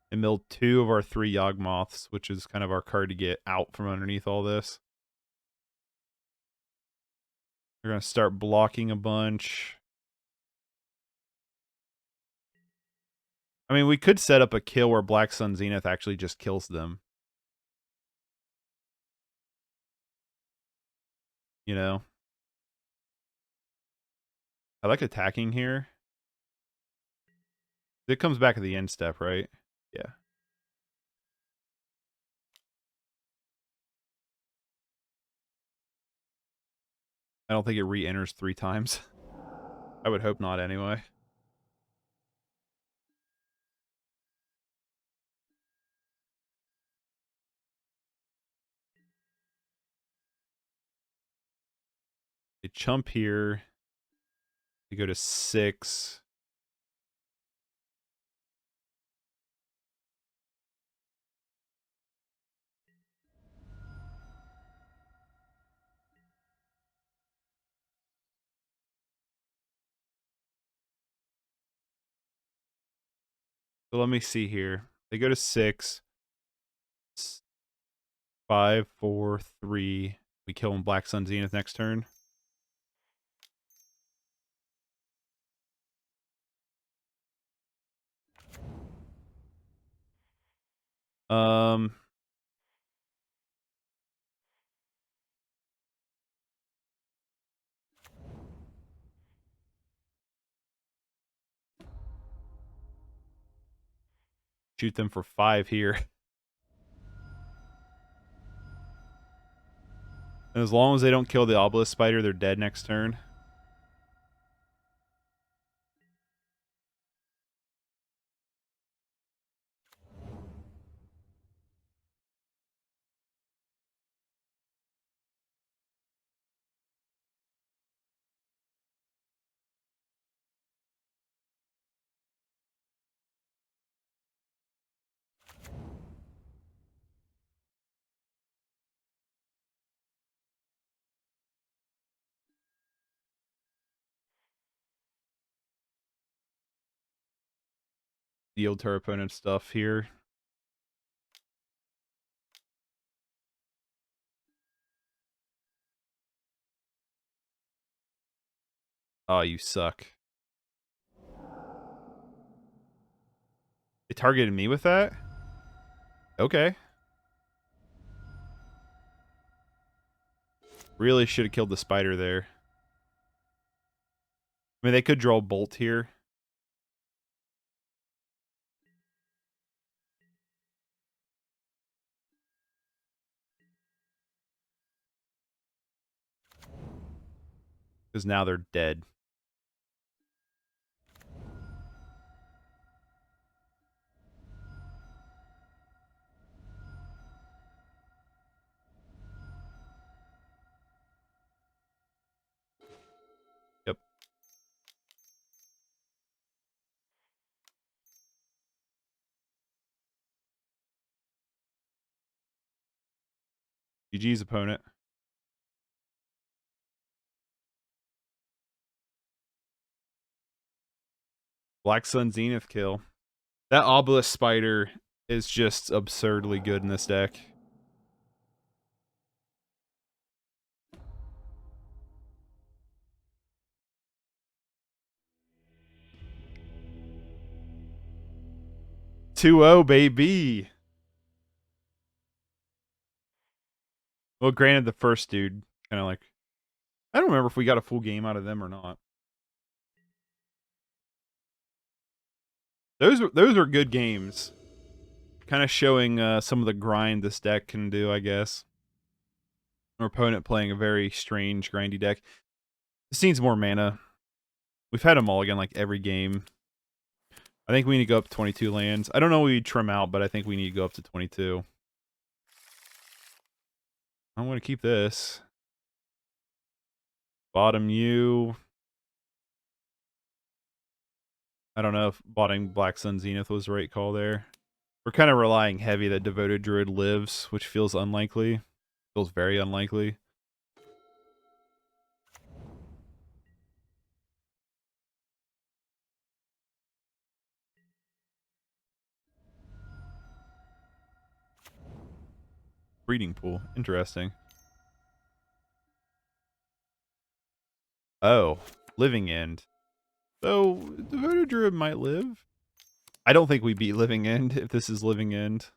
A: And milled 2 of our 3 Yawgmoths, which is kind of our card to get out from underneath all this. They're going to start blocking a bunch. I mean, we could set up a kill where Black Sun Zenith actually just kills them. You know? I like attacking here. It comes back at the end step, right? Yeah. I don't think it re-enters 3 times. I would hope not anyway. They chump here. They go to 6. So let me see here. They go to 6. 5, 4, 3. We kill him Black Sun Zenith next turn. Um, shoot them for 5 here. And as long as they don't kill the Obelisk Spider, they're dead next turn. Yield to our opponent's stuff here. Oh, you suck. They targeted me with that? Okay. Really should have killed the spider there. I mean, they could draw Bolt here. Because now they're dead. Yep. GG's opponent. Black Sun Zenith kill. That Obelisk Spider is just absurdly good in this deck. Two 0 baby. Well, granted, the first dude kind of like, I don't remember if we got a full game out of them or not. Those are good games. Kind of showing some of the grind this deck can do, I guess. Our opponent playing a very strange, grindy deck. This needs more mana. We've had a mulligan like every game. I think we need to go up to 22 lands. I don't know we trim out, but I think we need to go up to 22. I'm going to keep this. Bottom you. I don't know if bottom Black Sun Zenith was the right call there. We're kind of relying heavy that Devoted Druid lives, which feels unlikely. Feels very unlikely. Breeding pool. Interesting. Oh, Living End. So, Devoted Druid might live. I don't think we beat Living End if this is Living End.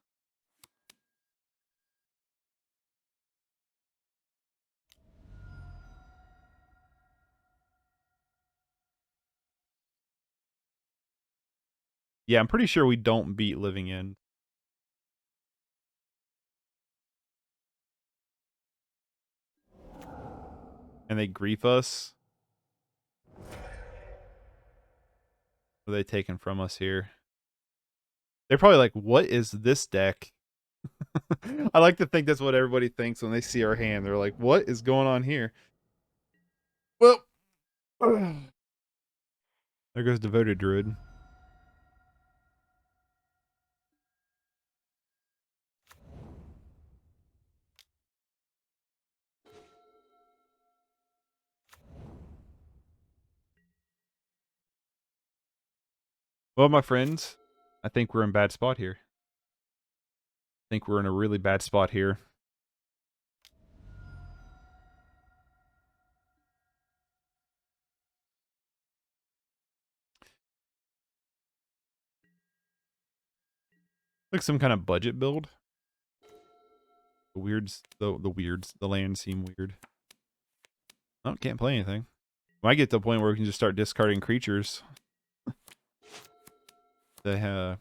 A: Yeah, I'm pretty sure we don't beat Living End. And they grief us. What are they taking from us here? They're probably like, what is this deck? I like to think that's what everybody thinks when they see our hand. They're like, what is going on here? Well, there goes Devoted Druid. Well, my friends, I think we're in a bad spot here. I think we're in a really bad spot here. Like some kind of budget build. The lands seem weird. Oh, can't play anything. Might get to the point where we can just start discarding creatures. To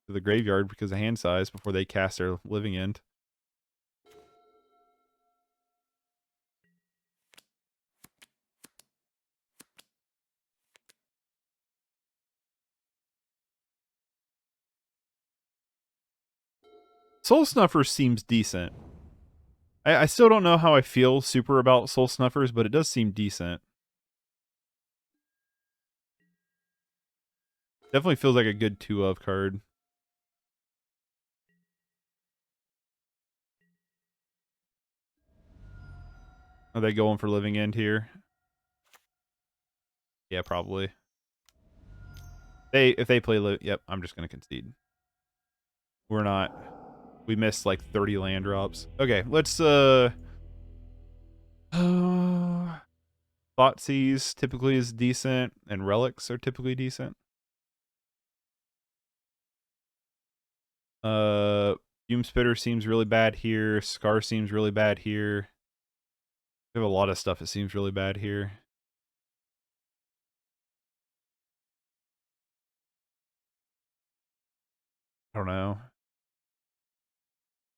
A: the graveyard because of hand size before they cast their Living End. Soul Snuffers seems decent. I still don't know how I feel super about Soul Snuffers, but it does seem decent. Definitely feels like a good 2-of card. Are they going for Living End here? Yeah, probably. If they play yep, I'm just gonna concede. We're not. We missed like 30 land drops. Okay, let's Thoughtseize typically is decent, and relics are typically decent. Fume Spitter seems really bad here. Scar seems really bad here. We have a lot of stuff that seems really bad here. I don't know.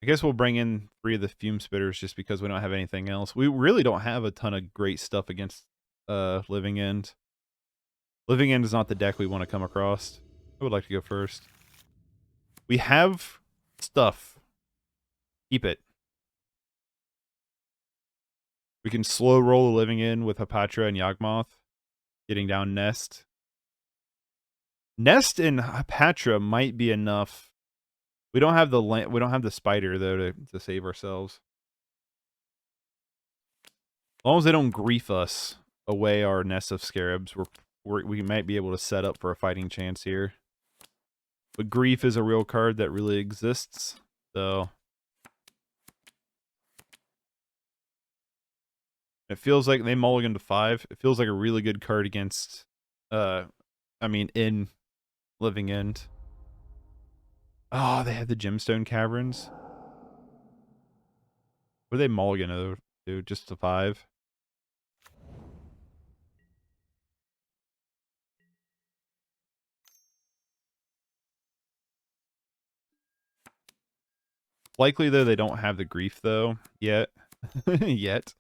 A: I guess we'll bring in 3 of the Fume Spitters just because we don't have anything else. We really don't have a ton of great stuff against Living End. Living End is not the deck we want to come across. I would like to go first. We have stuff. Keep it. We can slow roll the Living End with Hapatra and Yawgmoth, getting down Nest. Nest and Hapatra might be enough. We don't have the spider though to save ourselves. As long as they don't grief us away our Nest of Scarabs, we might be able to set up for a fighting chance here. But grief is a real card that really exists, so it feels like they mulligan to 5. It feels like a really good card against in Living End. Oh, they had the Gemstone Caverns. What are they mulligan to? Just to 5? Likely though they don't have the grief though yet. Yet.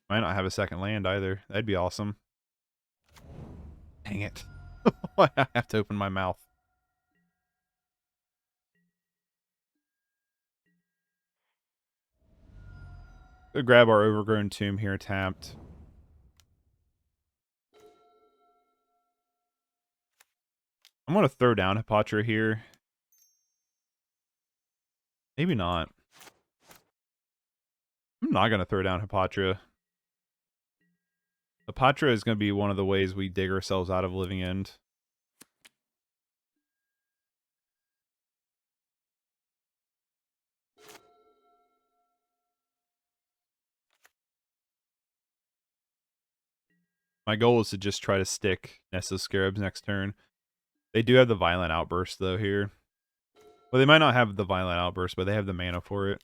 A: Might not have a second land either. That'd be awesome. Dang it. I have to open my mouth. Go grab our Overgrown Tomb here tapped. I'm going to throw down Hapatra here. Maybe not. I'm not going to throw down Hapatra. Hapatra is going to be one of the ways we dig ourselves out of Living End. My goal is to just try to stick Nest of Scarabs next turn. They do have the Violent Outburst, though, here. Well, they might not have the Violent Outburst, but they have the mana for it.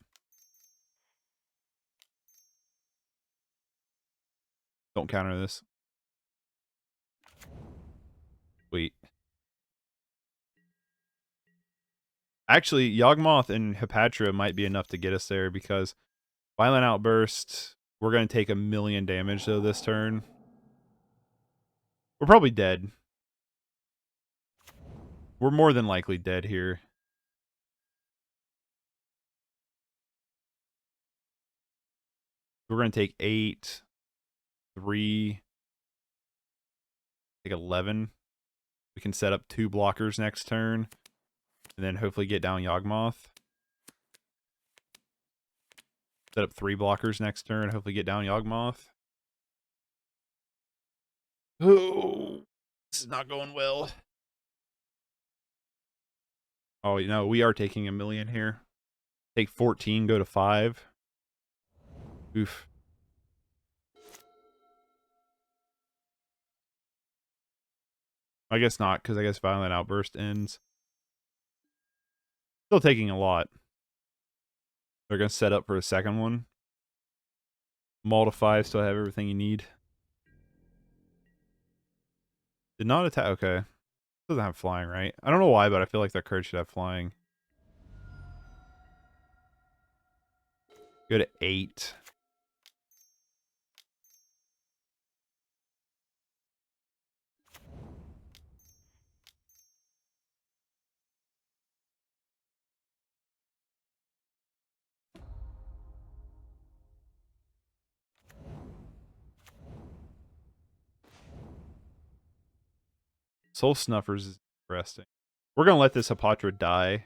A: Don't counter this. Sweet. Actually, Yawgmoth and Hapatra might be enough to get us there because Violent Outburst, we're going to take 1,000,000 damage, though, this turn. We're probably dead. We're more than likely dead here. We're going to take 8, 3, take 11. We can set up 2 blockers next turn, and then hopefully get down Yawgmoth. Set up 3 blockers next turn, hopefully get down Yawgmoth. Oh, this is not going well. Oh, you know, we are taking 1,000,000 here. Take 14, go to 5. Oof. I guess not, because I guess Violent Outburst ends. Still taking a lot. They're going to set up for a second one. Multiply, still have everything you need. Did not attack. Okay. Doesn't have flying, right? I don't know why, but I feel like that card should have flying. Go to 8. Soul Snuffers is interesting. We're going to let this Hapatra die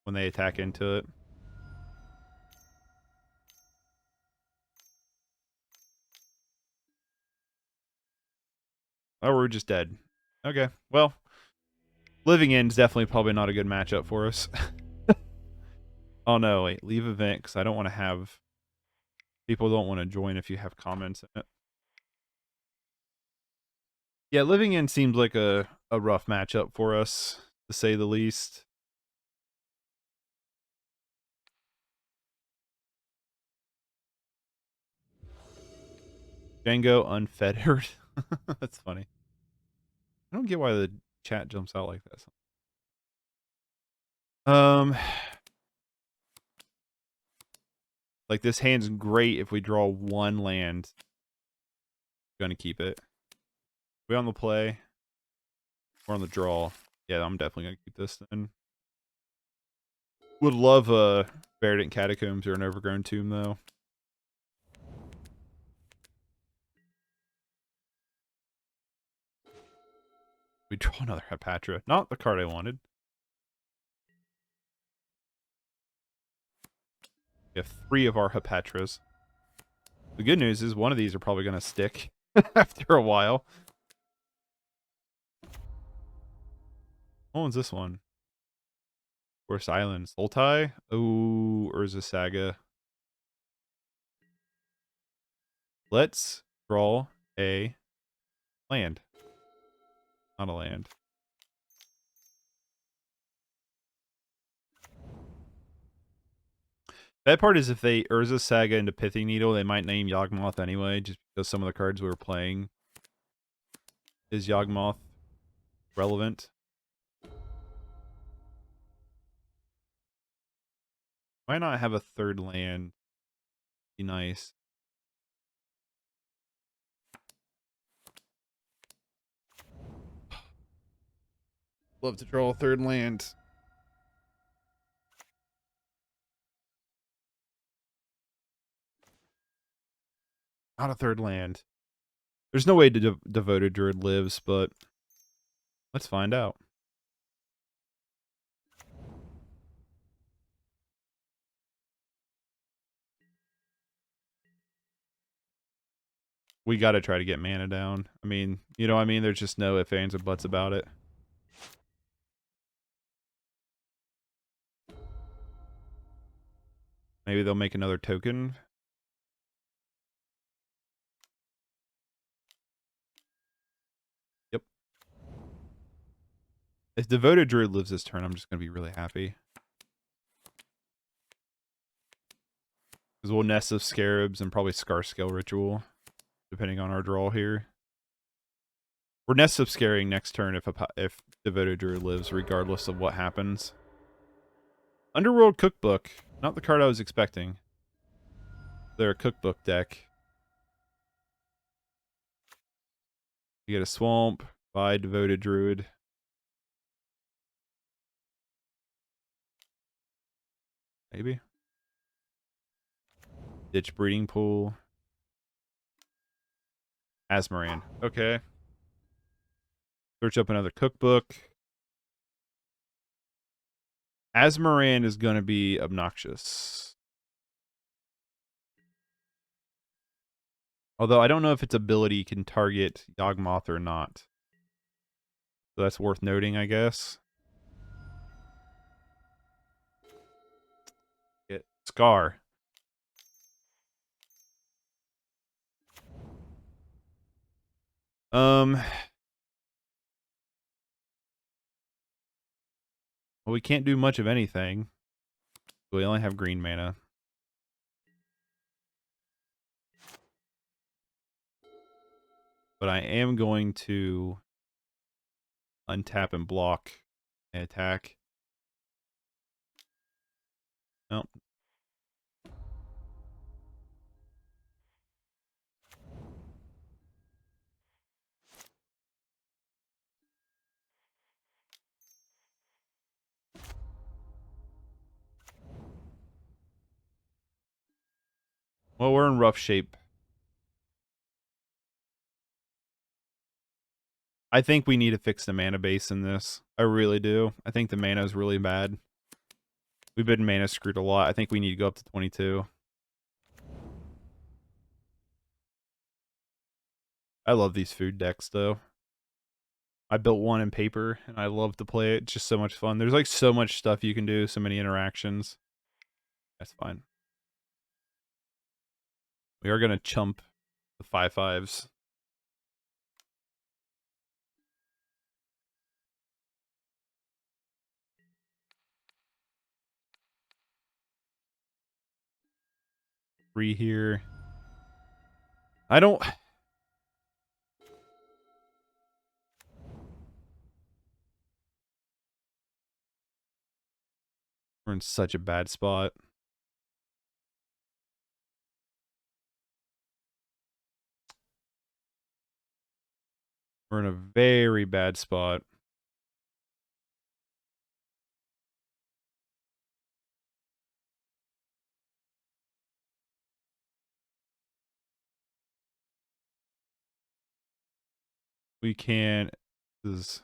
A: when they attack into it. Oh, we're just dead. Okay, well, Living End's definitely probably not a good matchup for us. Oh no, wait, leave event, because I don't want to have... People don't want to join if you have comments in it. Yeah, Living End seems like a rough matchup for us, to say the least. Django Unfettered. That's funny. I don't get why the chat jumps out like that. Like, this hand's great if we draw 1 land. I'm gonna keep it. We on the play? We're on the draw. Yeah, I'm definitely gonna keep this then. Would love a Verdant Catacombs or an Overgrown Tomb, though. We draw another Hapatra. Not the card I wanted. We have 3 of our Hapatras. The good news is one of these are probably going to stick after a while. What one's this one? Forest Island. Sultai? Oh, Urza Saga. Let's draw a land. Not a land. Bad part is if they Urza Saga into Pithing Needle, they might name Yawgmoth anyway, just because some of the cards we were playing is Yawgmoth relevant. Why not have a 3rd land? Be nice. Love to draw a 3rd land. Not a 3rd land. There's no way Devoted Druid lives, but let's find out. We got to try to get mana down. I mean, you know what I mean? There's just no ifs, ands, or buts about it. Maybe they'll make another token. If Devoted Druid lives this turn, I'm just going to be really happy. Because we'll Nest of Scarabs and probably Scarscale Ritual, depending on our draw here. We're Nest of Scaring next turn if Devoted Druid lives, regardless of what happens. Underworld Cookbook. Not the card I was expecting. They're a cookbook deck. You get a Swamp by Devoted Druid. Maybe. Ditch Breeding Pool. Azmoran. Okay. Search up another cookbook. Azmoran is going to be obnoxious. Although I don't know if its ability can target Yawgmoth or not. So that's worth noting, I guess. Get Scar. Well, we can't do much of anything. We only have green mana. But I am going to untap and block an attack. Nope. Well, we're in rough shape. I think we need to fix the mana base in this. I really do. I think the mana is really bad. We've been mana screwed a lot. I think we need to go up to 22. I love these food decks, though. I built one in paper, and I love to play it. It's just so much fun. There's like so much stuff you can do, so many interactions. That's fine. We are going to chump the 5/5s. Three here. I don't... We're in such a bad spot. We're in a very bad spot. We can... This is...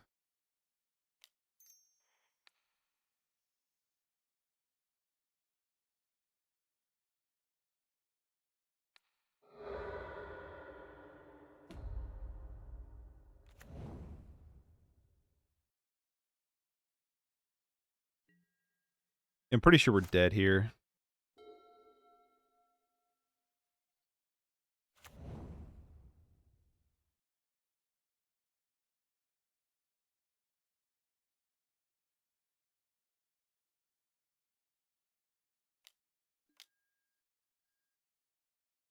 A: I'm pretty sure we're dead here.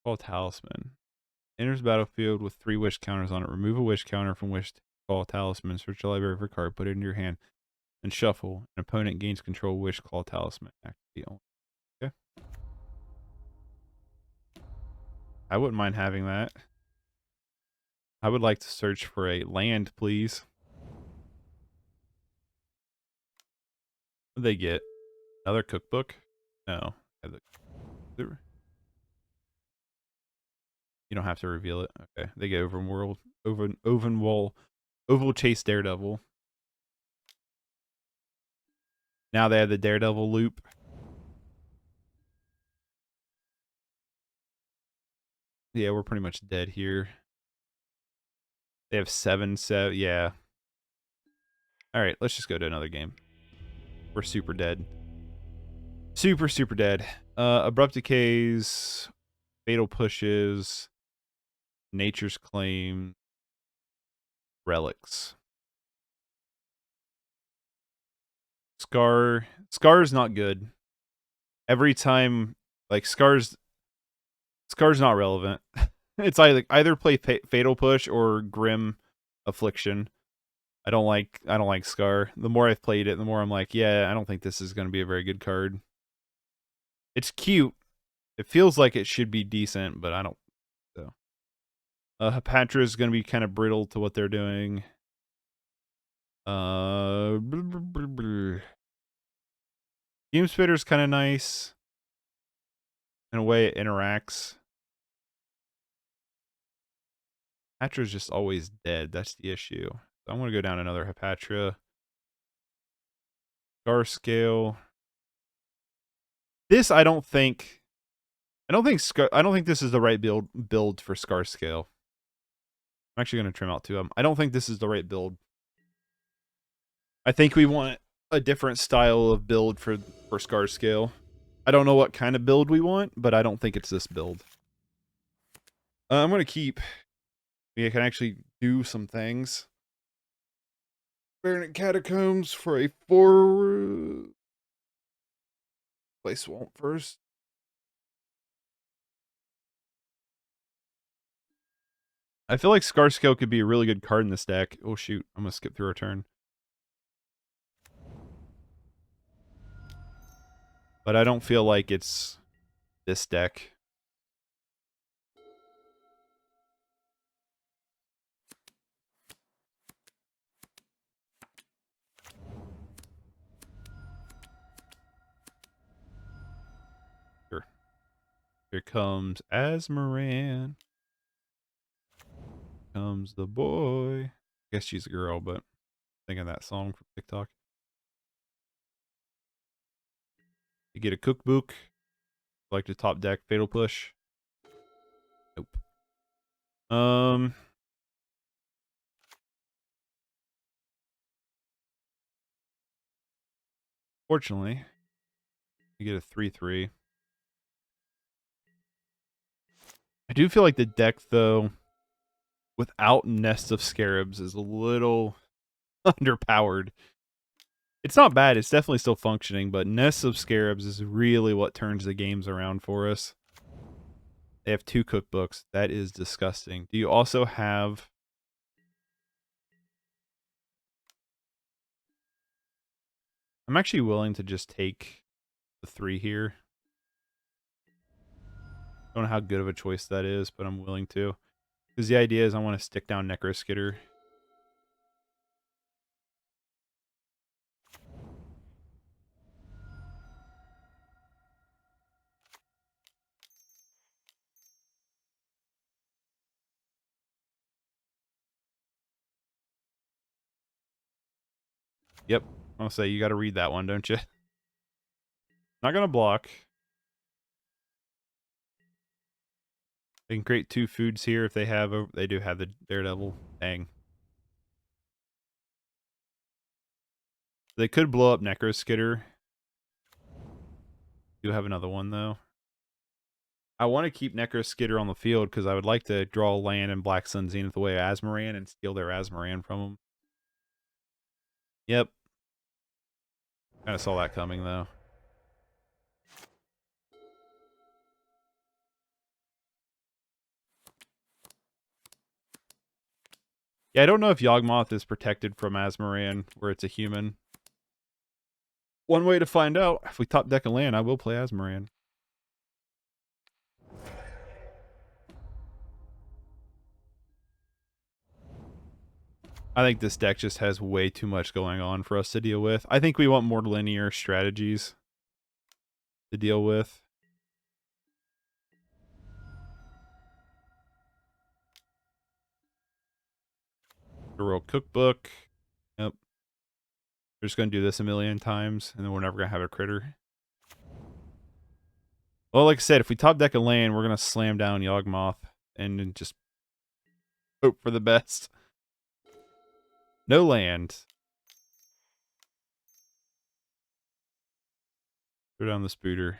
A: Call Talisman. Enters battlefield with 3 wish counters on it. Remove a wish counter from wish to call Talisman. Search the library for a card. Put it into your hand. And shuffle. An opponent gains control wish call Talisman. Activate only. Okay. I wouldn't mind having that. I would like to search for a land, please. What did they get? Another cookbook? No. You don't have to reveal it. Okay. They get Oval Chase Daredevil. Now they have the Daredevil loop. Yeah, we're pretty much dead here. They have 7, so yeah. Alright, let's just go to another game. We're super dead. Super dead. Abrupt Decays, Fatal Pushes, Nature's Claim, Relics. Scar is not good. Every time, like Scar's not relevant. It's either play Fatal Push or Grim Affliction. I don't like Scar. The more I've played it, the more I'm like, yeah, I don't think this is going to be a very good card. It's cute. It feels like it should be decent, but I don't. So, Hapatra is going to be kind of brittle to what they're doing. Fume Spitter is kind of nice. In a way, it interacts. Hapatra is just always dead. That's the issue. So I'm going to go down another Hapatra. Scarscale. This I don't think this is the right build for Scarscale. I'm actually going to trim out 2 of them. I don't think this is the right build. I think we want a different style of build for Scarscale. I don't know what kind of build we want, but I don't think it's this build. I'm going to keep. We can actually do some things. Verdant Catacombs for a 4. Play Swamp first. I feel like Scarscale could be a really good card in this deck. Oh shoot, I'm going to skip through a turn. But I don't feel like it's this deck. Sure. Here comes Azmoran. Comes the boy. I guess she's a girl, but thinking of that song from TikTok. You get a cookbook. Like to top deck Fatal Push. Nope. Fortunately, you get a 3/3. I do feel like the deck, though, without Nest of Scarabs is a little underpowered. It's not bad. It's definitely still functioning, but Nest of Scarabs is really what turns the games around for us. They have 2 cookbooks. That is disgusting. Do you also have... I'm actually willing to just take the 3 here. I don't know how good of a choice that is, but I'm willing to. Because the idea is I want to stick down Necroskitter. Yep. I'll say you got to read that one, don't you? Not going to block. They can create 2 foods here if they have they do have the Daredevil. Dang. They could blow up Necroskitter. Do have another one though. I want to keep Necroskitter on the field because I would like to draw land in Black Sun Zenith away Azmoran and steal their Azmoran from them. Yep. Kind of saw that coming though. Yeah, I don't know if Yawgmoth is protected from Azmoran where it's a human. One way to find out, if we top deck a land, I will play Azmoran. I think this deck just has way too much going on for us to deal with. I think we want more linear strategies to deal with. The Royal Cookbook. Yep. We're just going to do this a million times, and then we're never going to have a critter. Well, like I said, if we top deck a land, we're going to slam down Yawgmoth and then just hope for the best. No land. Throw down the Spooter.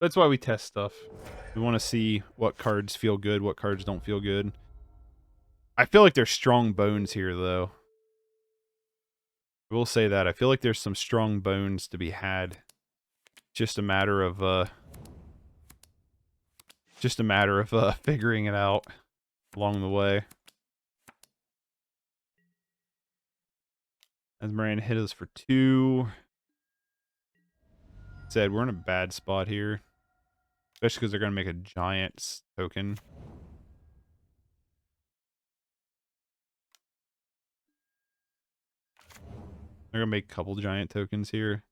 A: That's why we test stuff. We want to see what cards feel good, what cards don't feel good. I feel like there's strong bones here, though. I will say that. I feel like there's some strong bones to be had. Just a matter of, figuring it out along the way. As Moran hit us for 2. Said we're in a bad spot here. Especially because they're going to make a giant token. They're going to make a couple giant tokens here.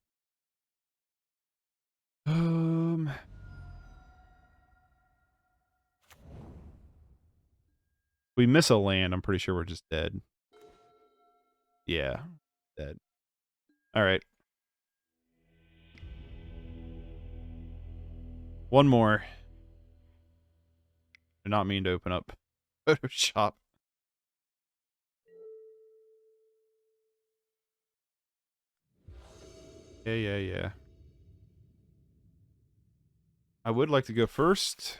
A: We miss a land, I'm pretty sure we're just dead. Yeah, dead. All right. One more. Did not mean to open up Photoshop. Yeah. I would like to go first.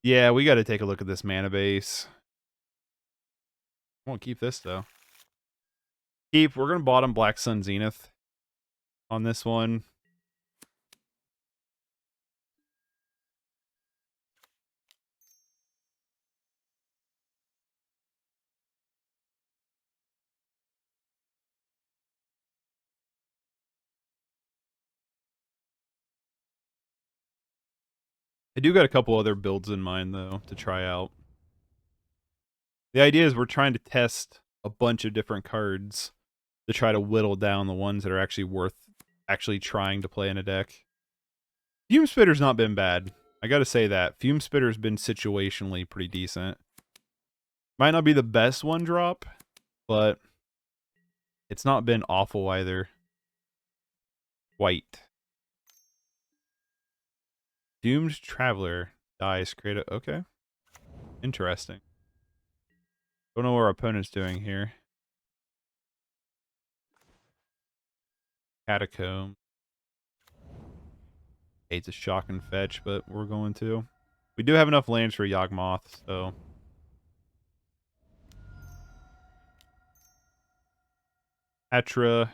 A: Yeah, we got to take a look at this mana base. I won't keep this, though. We're going to bottom Black Sun Zenith on this one. I do got a couple other builds in mind, though, to try out. The idea is we're trying to test a bunch of different cards to try to whittle down the ones that are actually worth actually trying to play in a deck. Fume Spitter's not been bad. I gotta say that. Fume Spitter's been situationally pretty decent. Might not be the best one drop, but it's not been awful either. White. Doomed Traveler dies. Create a... Okay. Interesting. Don't know what our opponent's doing here. Catacomb. Hates a shock and fetch, but we're going to. We do have enough lands for Yawgmoth, so... Hapatra.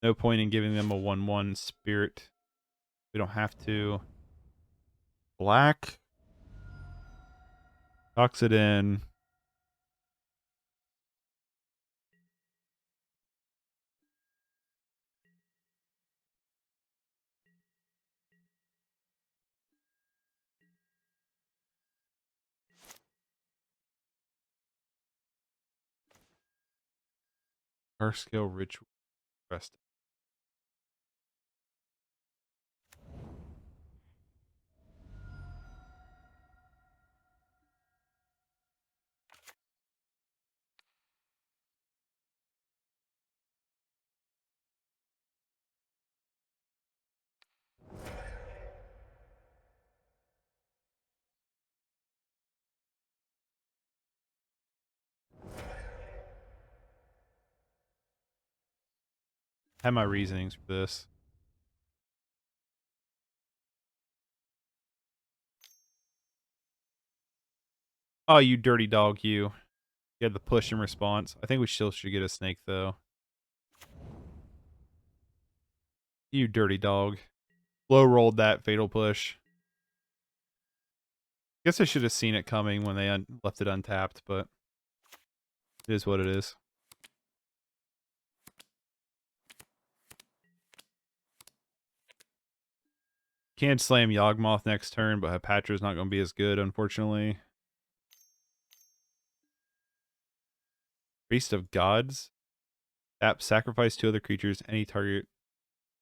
A: No point in giving them a 1/1 spirit. We don't have to. Black. Talks it in. Scarscale Ritual. Rest. Have my reasonings for this. Oh, you dirty dog, you. You had the push in response. I think we still should get a snake, though. You dirty dog. Low rolled that fatal push. Guess I should have seen it coming when they left it untapped, but it is what it is. Can't slam Yawgmoth next turn, but Hapatra's not going to be as good, unfortunately. Priest of Gods. Tap, sacrifice 2 other creatures. Any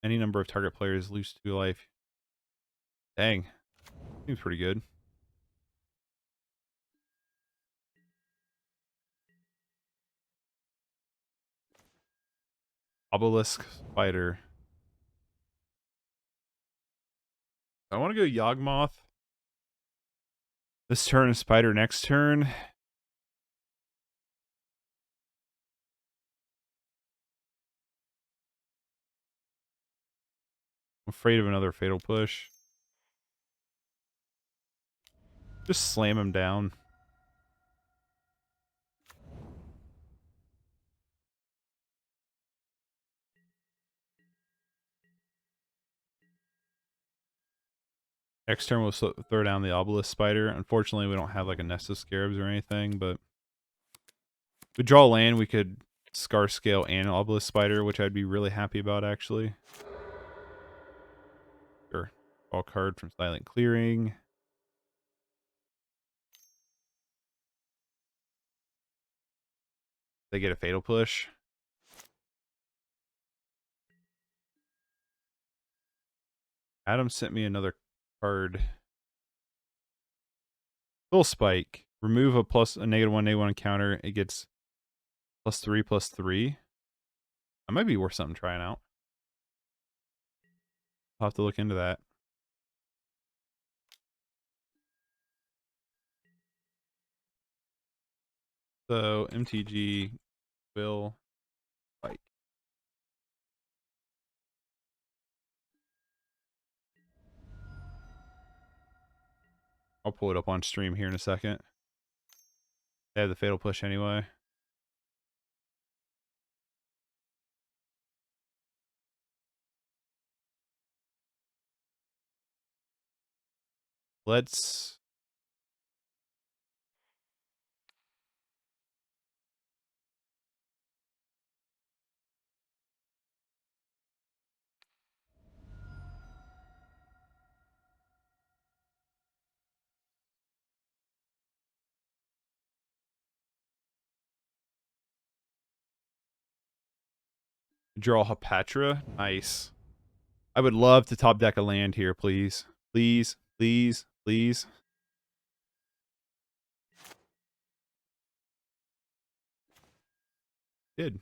A: number of target players lose 2 life. Dang. Seems pretty good. Obelisk Spider. I want to go Yawgmoth this turn and Spider next turn. I'm afraid of another Fatal Push. Just slam him down. Next turn we'll throw down the Obelisk Spider. Unfortunately, we don't have like a Nest of Scarabs or anything, but if we draw land, we could Scarscale and Obelisk Spider, which I'd be really happy about, actually. Sure. Draw card from Silent Clearing. They get a Fatal Push. Adam sent me another card. Full Spike. Remove a -1/-1 counter. It gets +3/+3. That might be worth something trying out. I'll have to look into that. So MTG will Spike. I'll pull it up on stream here in a second. They have the Fatal Push anyway. Let's draw Hapatra. Nice. I would love to top deck a land here, please. Please, please, please. Did.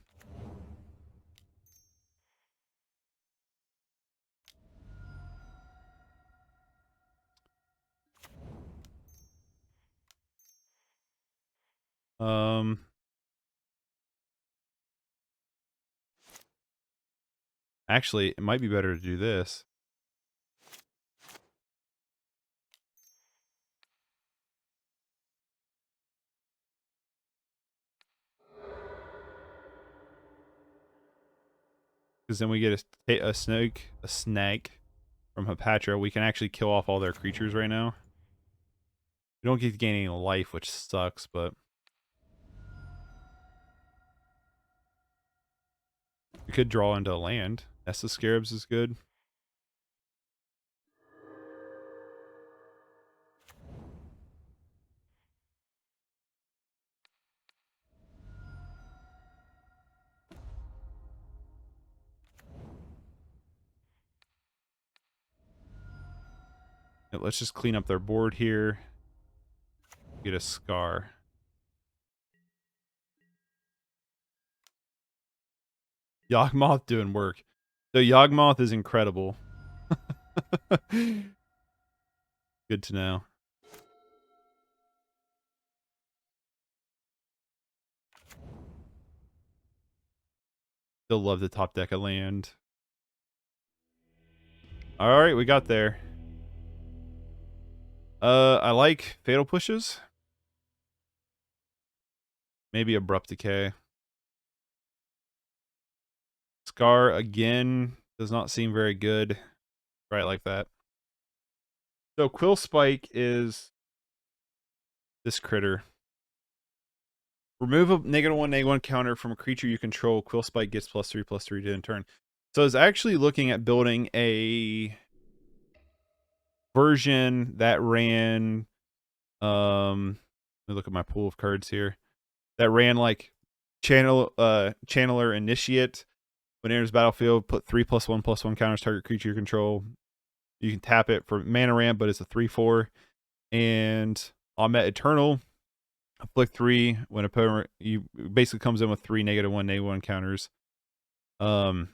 A: Actually, it might be better to do this. Because then we get a snag from Hapatra. We can actually kill off all their creatures right now. We don't get to gain any life, which sucks, but we could draw into a land. Nest of Scarabs is good. Let's just clean up their board here. Get a Scar. Yawgmoth doing work. So Yawgmoth is incredible. Good to know. Still love the top deck of land. Alright, we got there. I like Fatal Pushes. Maybe Abrupt Decay. Scar again does not seem very good. Right, like that. So Quill Spike is this critter. Remove a -1/-1 counter from a creature you control. Quill Spike gets +3/+3 to end turn. So I was actually looking at building a version that ran let me look at my pool of cards here. That ran like Channeler Initiate. When it enters battlefield, put 3/1/1 counters target creature you control. You can tap it for mana ramp, but it's a 3/4. And on Met Eternal, afflict 3 when opponent you basically comes in with 3 -1/-1 counters. And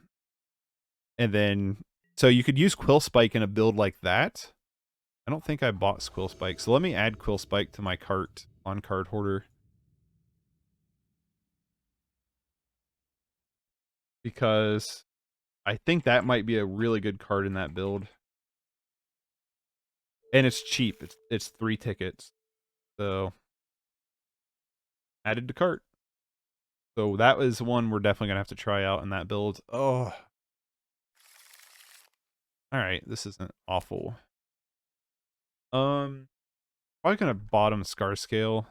A: then so you could use Quill Spike in a build like that. I don't think I bought Quill Spike, so let me add Quill Spike to my cart on Card Hoarder. Because I think that might be a really good card in that build. And it's cheap. It's 3 tickets. So added to cart. So that was one we're definitely gonna have to try out in that build. Oh. Alright, this isn't awful. Probably gonna bottom Scarscale.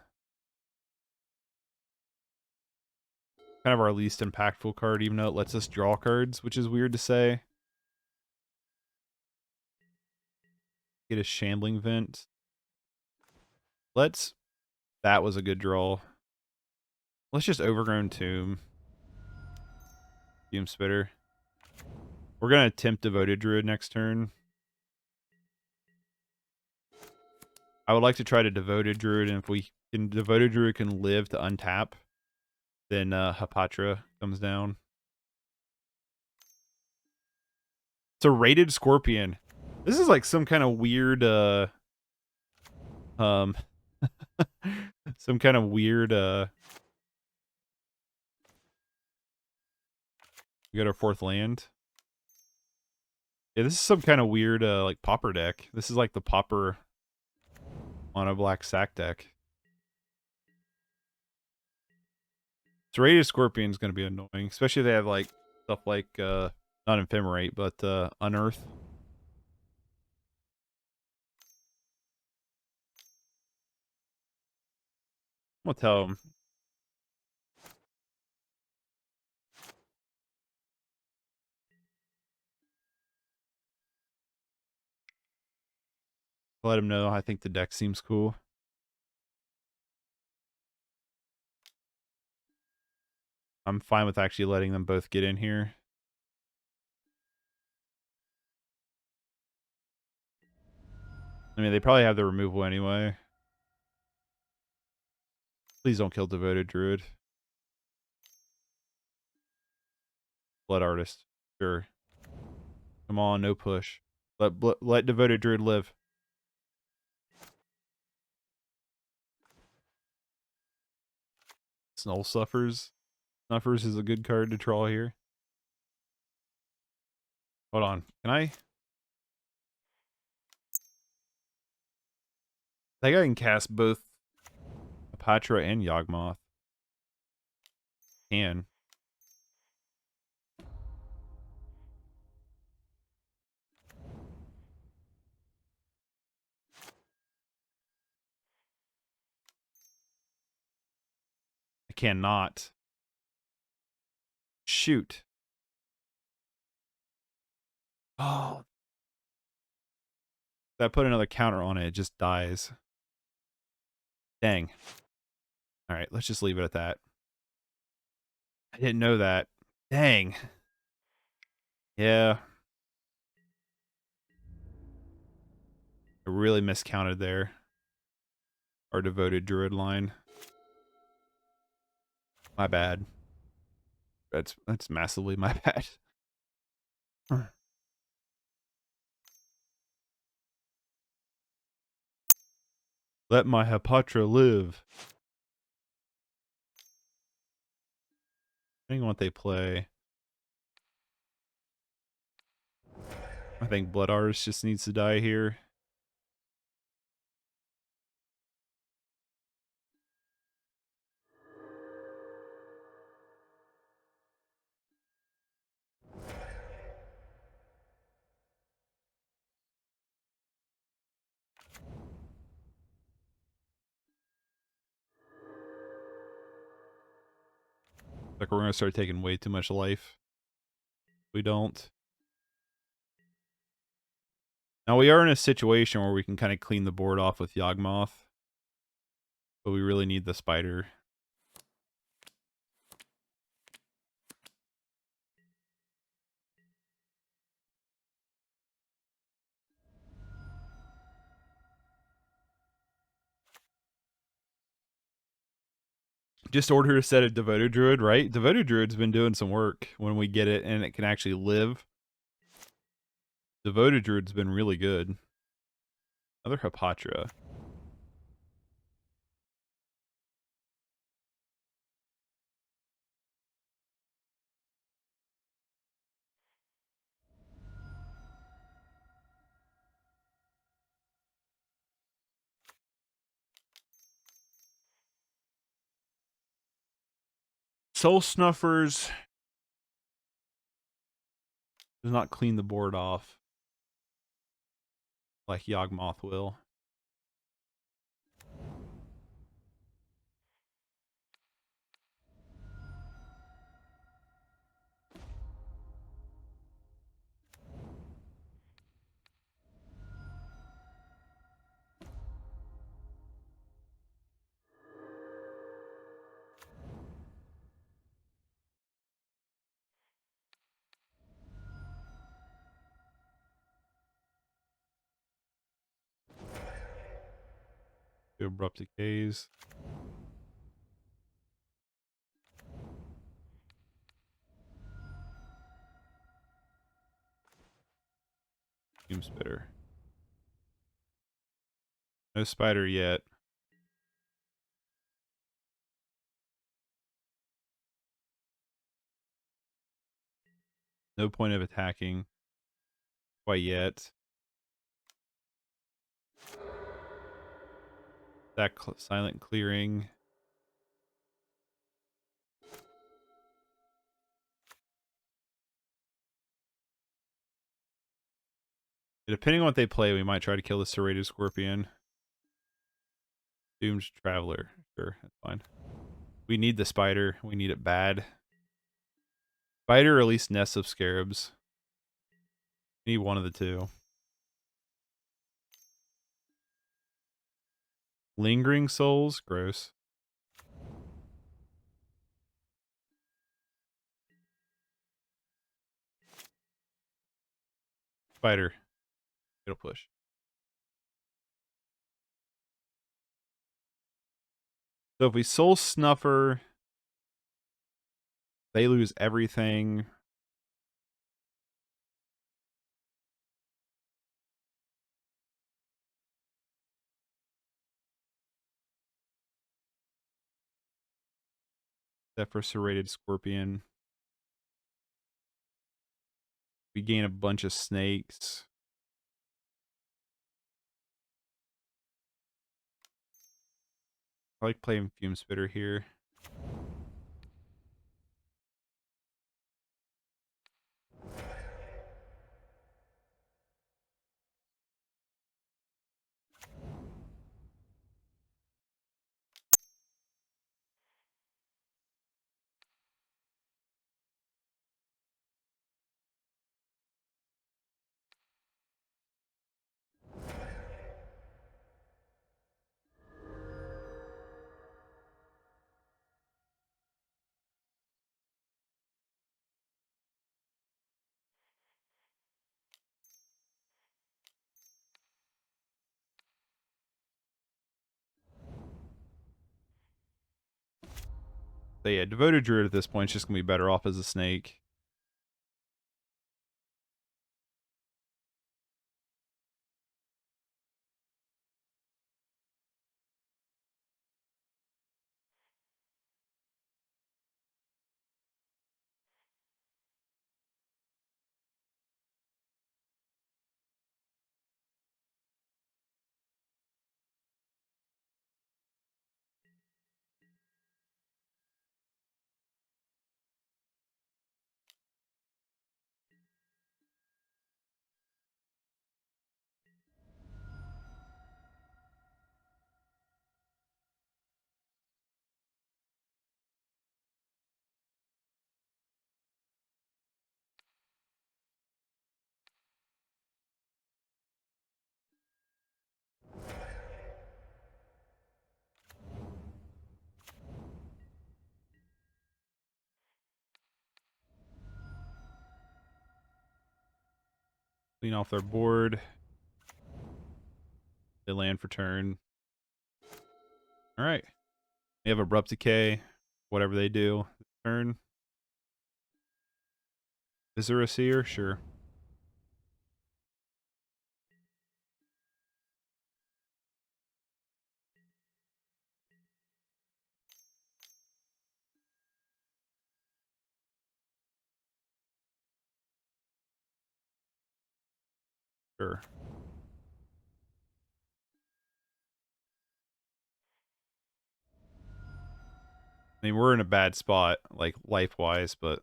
A: Kind of our least impactful card, even though it lets us draw cards, which is weird to say. Get a Shambling Vent. That was a good draw. Let's just Overgrown Tomb. Fume Spitter. We're gonna attempt Devoted Druid next turn. I would like to try to Devoted Druid, and if we can, Devoted Druid can live to untap, then Hapatra comes down. It's a rated Scorpion. This is like some kind of weird, some kind of weird, we got our 4th land. Yeah, this is some kind of weird, like, Pauper deck. This is like the Pauper on a black sack deck. So rated Scorpion's gonna be annoying, especially if they have, like, stuff like, not Ephemerate, but, Unearth. I'm gonna tell him. Let him know I think the deck seems cool. I'm fine with actually letting them both get in here. I mean, they probably have the removal anyway. Please don't kill Devoted Druid. Blood Artist. Sure. Come on, no push. Let Devoted Druid live. Soul Snuffers. Snuffers is a good card to draw here. Hold on. Can I? I think I can cast both Hapatra and Yawgmoth. Can. I cannot. Shoot. Oh. If I put another counter on it, it just dies. Dang. Alright, let's just leave it at that. I didn't know that. Dang. Yeah. I really miscounted there. Our Devoted Druid line. My bad. That's massively my bad. Let my Hapatra live. Depending on what they play. I think Blood Artist just needs to die here. Like we're gonna start taking way too much life. We don't. Now we are in a situation where we can kind of clean the board off with Yawgmoth. But we really need the spider. Just order a set of Devoted Druid, right? Devoted Druid's been doing some work when we get it and it can actually live. Devoted Druid's been really good. Another Hapatra. Soul Snuffers does not clean the board off like Yawgmoth will. Do Abrupt Decays. Fume Spitter. No spider yet. No point of attacking quite yet. That silent clearing. Depending on what they play, we might try to kill the Serrated Scorpion. Doomed Traveler. Sure, that's fine. We need the spider. We need it bad. Spider or at least Nest of Scarabs. Need one of the two. Lingering Souls? Gross. Spider. It'll push. So if we Soul Snuffer, they lose everything. Except for Serrated Scorpion. We gain a bunch of snakes. I like playing Fume Spitter here. So yeah, Devoted Druid at this point is just going to be better off as a snake. Clean off their board. They land for turn. Alright. They have Abrupt Decay. Whatever they do. Turn. Is there a seer? Sure. Sure. I mean, we're in a bad spot, like, life-wise, but...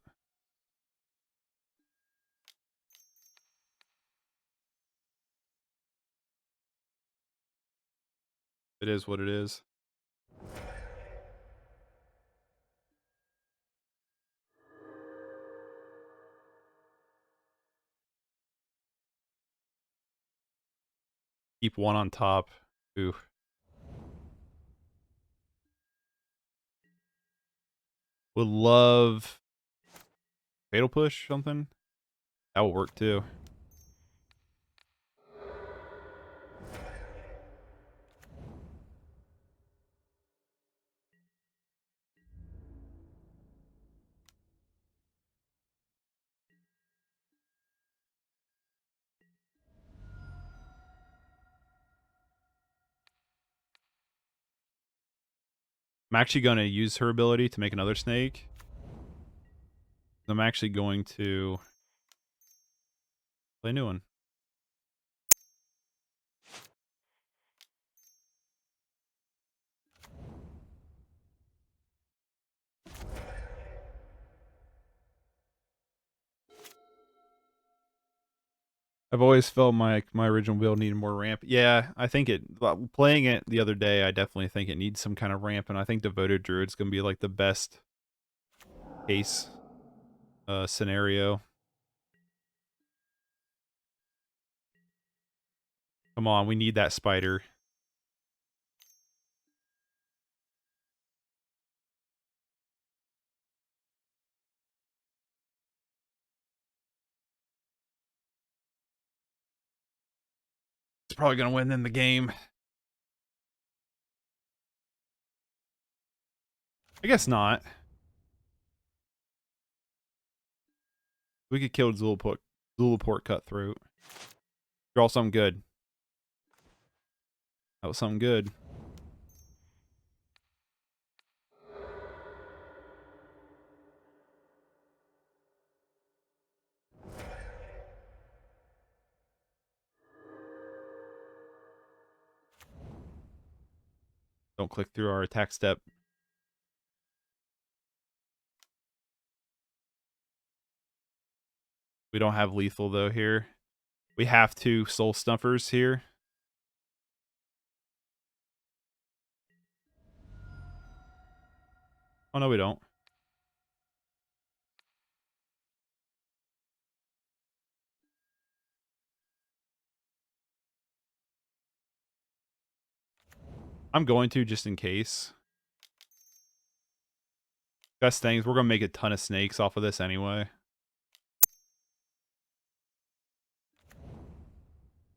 A: it is what it is. Keep one on top. Ooh. Would love... Fatal Push, something? That will work, too. I'm actually going to use her ability to make another snake. I'm actually going to play a new one. I've always felt my original build needed more ramp. Yeah, I think playing it the other day, I definitely think it needs some kind of ramp, and I think Devoted Druid's going to be like the best case scenario. Come on, we need that spider. It's probably going to win in the game. I guess not. We could kill Zulaport Cutthroat. Draw something good. That was something good. Don't click through our attack step. We don't have lethal, though, here. We have two Soul Snuffers here. Oh, no, we don't. I'm going to, just in case. Best thing is we're going to make a ton of snakes off of this anyway.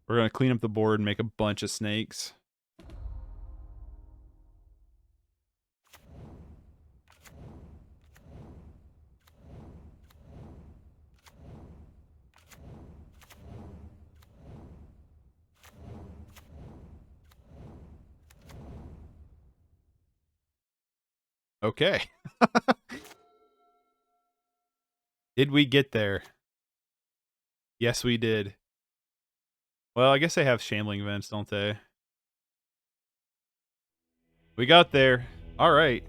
A: We're going to clean up the board and make a bunch of snakes. Okay. Did we get there? Yes, we did. Well, I guess they have shambling vents, don't they? We got there. All right.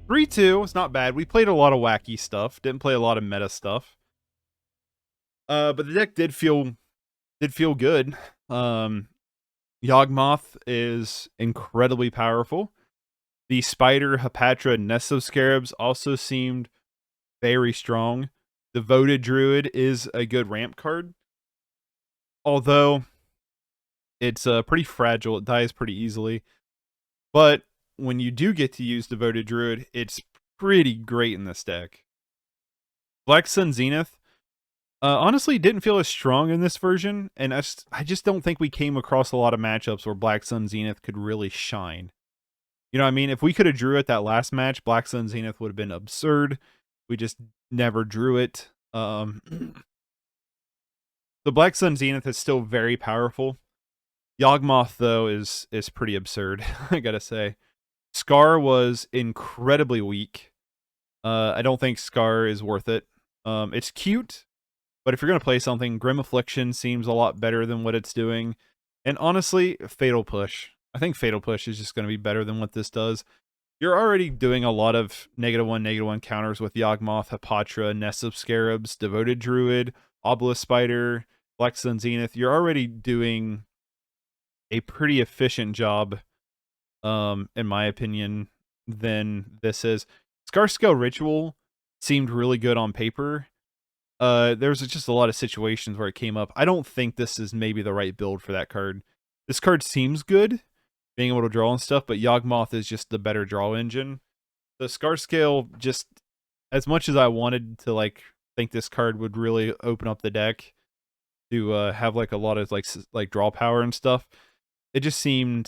A: 3-2. It's not bad. We played a lot of wacky stuff. Didn't play a lot of meta stuff. But the deck did feel good. Yawgmoth is incredibly powerful. The Spider, Hapatra, Nest of Scarabs also seemed very strong. Devoted Druid is a good ramp card. Although it's pretty fragile. It dies pretty easily. But when you do get to use Devoted Druid, it's pretty great in this deck. Black Sun Zenith, honestly, didn't feel as strong in this version, and I just don't think we came across a lot of matchups where Black Sun Zenith could really shine. You know what I mean? If we could have drew it that last match, Black Sun Zenith would have been absurd. We just never drew it. The Black Sun Zenith is still very powerful. Yawgmoth, though, is pretty absurd, I gotta say. Scar was incredibly weak. I don't think Scar is worth it. It's cute, But if you're going to play something, Grim Affliction seems a lot better than what it's doing. And honestly, Fatal Push. I think Fatal Push is just going to be better than what this does. You're already doing a lot of -1/-1 counters with Yawgmoth, Hapatra, Nest of Scarabs, Devoted Druid, Obelisk Spider, Black Sun Zenith. You're already doing a pretty efficient job, in my opinion, than this is. Scarscale Ritual seemed really good on paper. There was just a lot of situations where it came up. I don't think this is maybe the right build for that card. This card seems good, being able to draw and stuff, but Yawgmoth is just the better draw engine. The Scarscale, just as much as I wanted to like think this card would really open up the deck to have like a lot of like draw power and stuff, it just seemed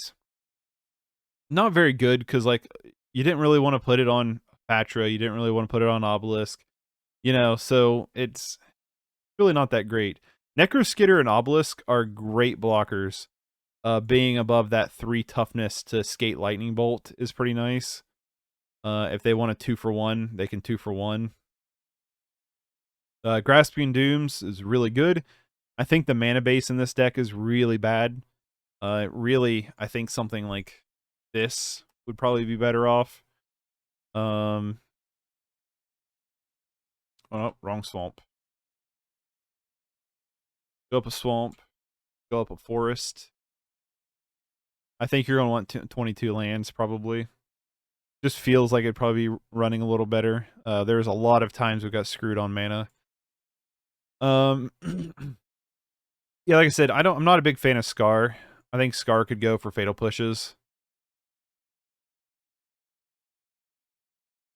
A: not very good because like you didn't really want to put it on Patra, you didn't really want to put it on Obelisk, you know, so it's really not that great. Necroskitter and Obelisk are great blockers. Being above that 3 toughness to skate Lightning Bolt is pretty nice. If they want a 2-for-1, they can 2-for-1. Grasping Dooms is really good. I think the mana base in this deck is really bad. Really, I think something like this would probably be better off. Oh, wrong swamp. Go up a swamp. Go up a forest. I think you're going to want 22 lands, probably. Just feels like it'd probably be running a little better. There's a lot of times we got screwed on mana. Yeah, like I said, I'm not a big fan of Scar. I think Scar could go for fatal pushes.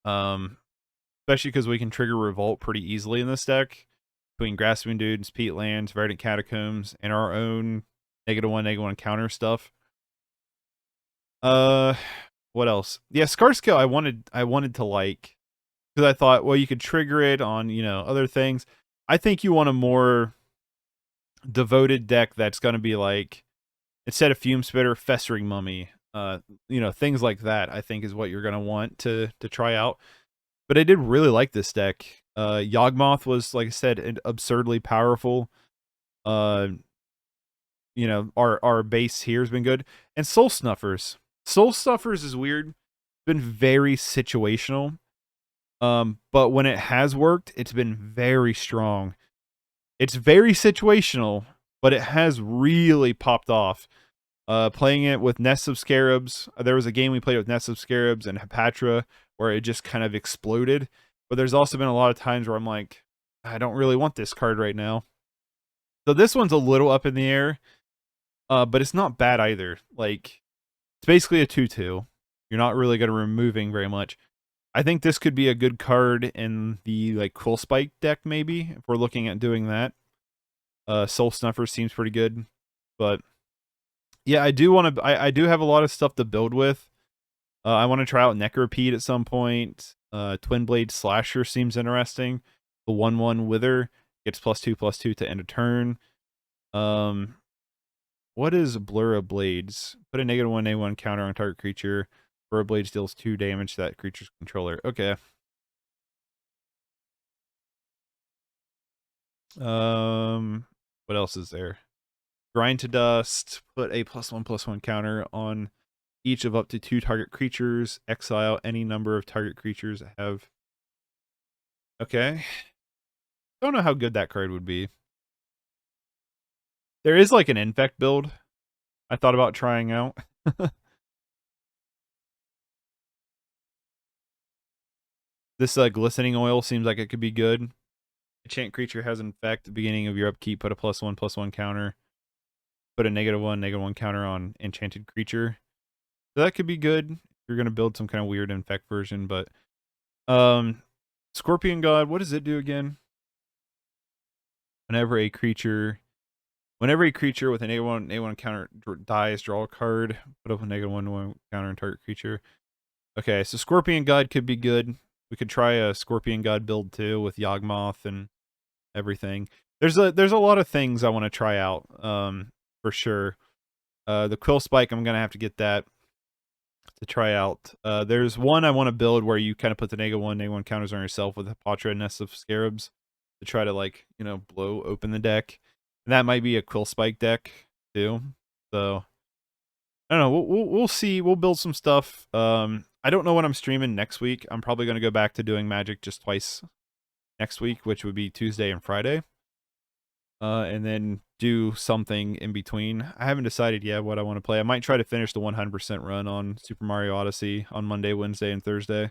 A: Especially because we can trigger Revolt pretty easily in this deck. Between Grasping Dudes, Peatlands, Verdant Catacombs, and our own -1/-1 counter stuff. What else? Yeah, Scarscale I wanted to like, because I thought, well, you could trigger it on, you know, other things. I think you want a more devoted deck that's going to be like, instead of Fume Spitter, Festering Mummy, you know, things like that, I think is what you're going to want to try out. But I did really like this deck. Yawgmoth was, like I said, absurdly powerful. You know, our base here has been good. And Soul Snuffers. Soul Snuffers is weird. It's been very situational. But when it has worked, it's been very strong. It's very situational, but it has really popped off. Playing it with Nest of Scarabs. There was a game we played with Nest of Scarabs and Hapatra where it just kind of exploded. But there's also been a lot of times where I'm like, I don't really want this card right now. So this one's a little up in the air. But it's not bad either. Like, it's basically a 2/2. You're not really going to removing very much. I think this could be a good card in the like Quill Spike deck, maybe, if we're looking at doing that. Soul Snuffer seems pretty good. But yeah, I do want to. I do have a lot of stuff to build with. I want to try out Necropeat at some point. Twin Blade Slasher seems interesting. The 1/1 Wither gets +2/+2 to end a turn. What is Blur of Blades? Put a -1/-1 counter on target creature. Blur of Blades deals 2 damage to that creature's controller. Okay. What else is there? Grind to Dust. Put a +1/+1 counter on each of up to 2 target creatures. Exile any number of target creatures that have. Okay. Don't know how good that card would be. There is like an infect build I thought about trying out. This glistening oil seems like it could be good. Enchant creature has infect. Beginning of your upkeep, put a +1/+1 counter. Put a -1/-1 counter on enchanted creature. So that could be good. You're gonna build some kind of weird infect version, but Scorpion God, what does it do again? Whenever a creature with a -1/-1 counter dies, draw a card. Put up a -1/-1 counter on target creature. Okay, so Scorpion God could be good. We could try a Scorpion God build too with Yawgmoth and everything. There's a lot of things I want to try out, for sure. The Quill Spike, I'm gonna have to get that to try out. There's one I want to build where you kind of put the -1/-1 counters on yourself with Hapatra and Nest of Scarabs to try to, like, you know, blow open the deck. And that might be a Quill Spike deck too. So I don't know. We'll see. We'll build some stuff. I don't know when I'm streaming next week. I'm probably going to go back to doing Magic just twice next week, which would be Tuesday and Friday. And then do something in between. I haven't decided yet what I want to play. I might try to finish the 100% run on Super Mario Odyssey on Monday, Wednesday, and Thursday.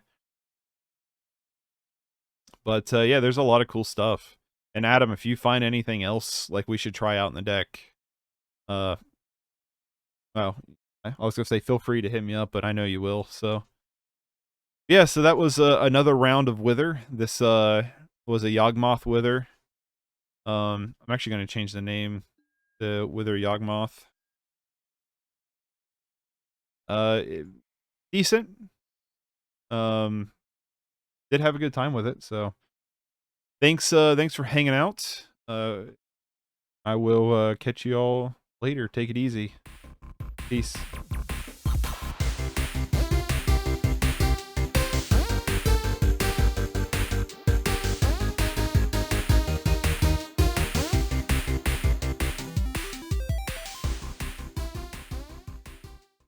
A: But yeah, there's a lot of cool stuff. And Adam, if you find anything else like we should try out in the deck, well, I was gonna say feel free to hit me up, but I know you will. So yeah, so that was another round of Wither. This was a Yawgmoth Wither. I'm actually gonna change the name to Wither Yawgmoth. Decent. Did have a good time with it. So thanks for hanging out. I will catch you all later. Take it easy. Peace.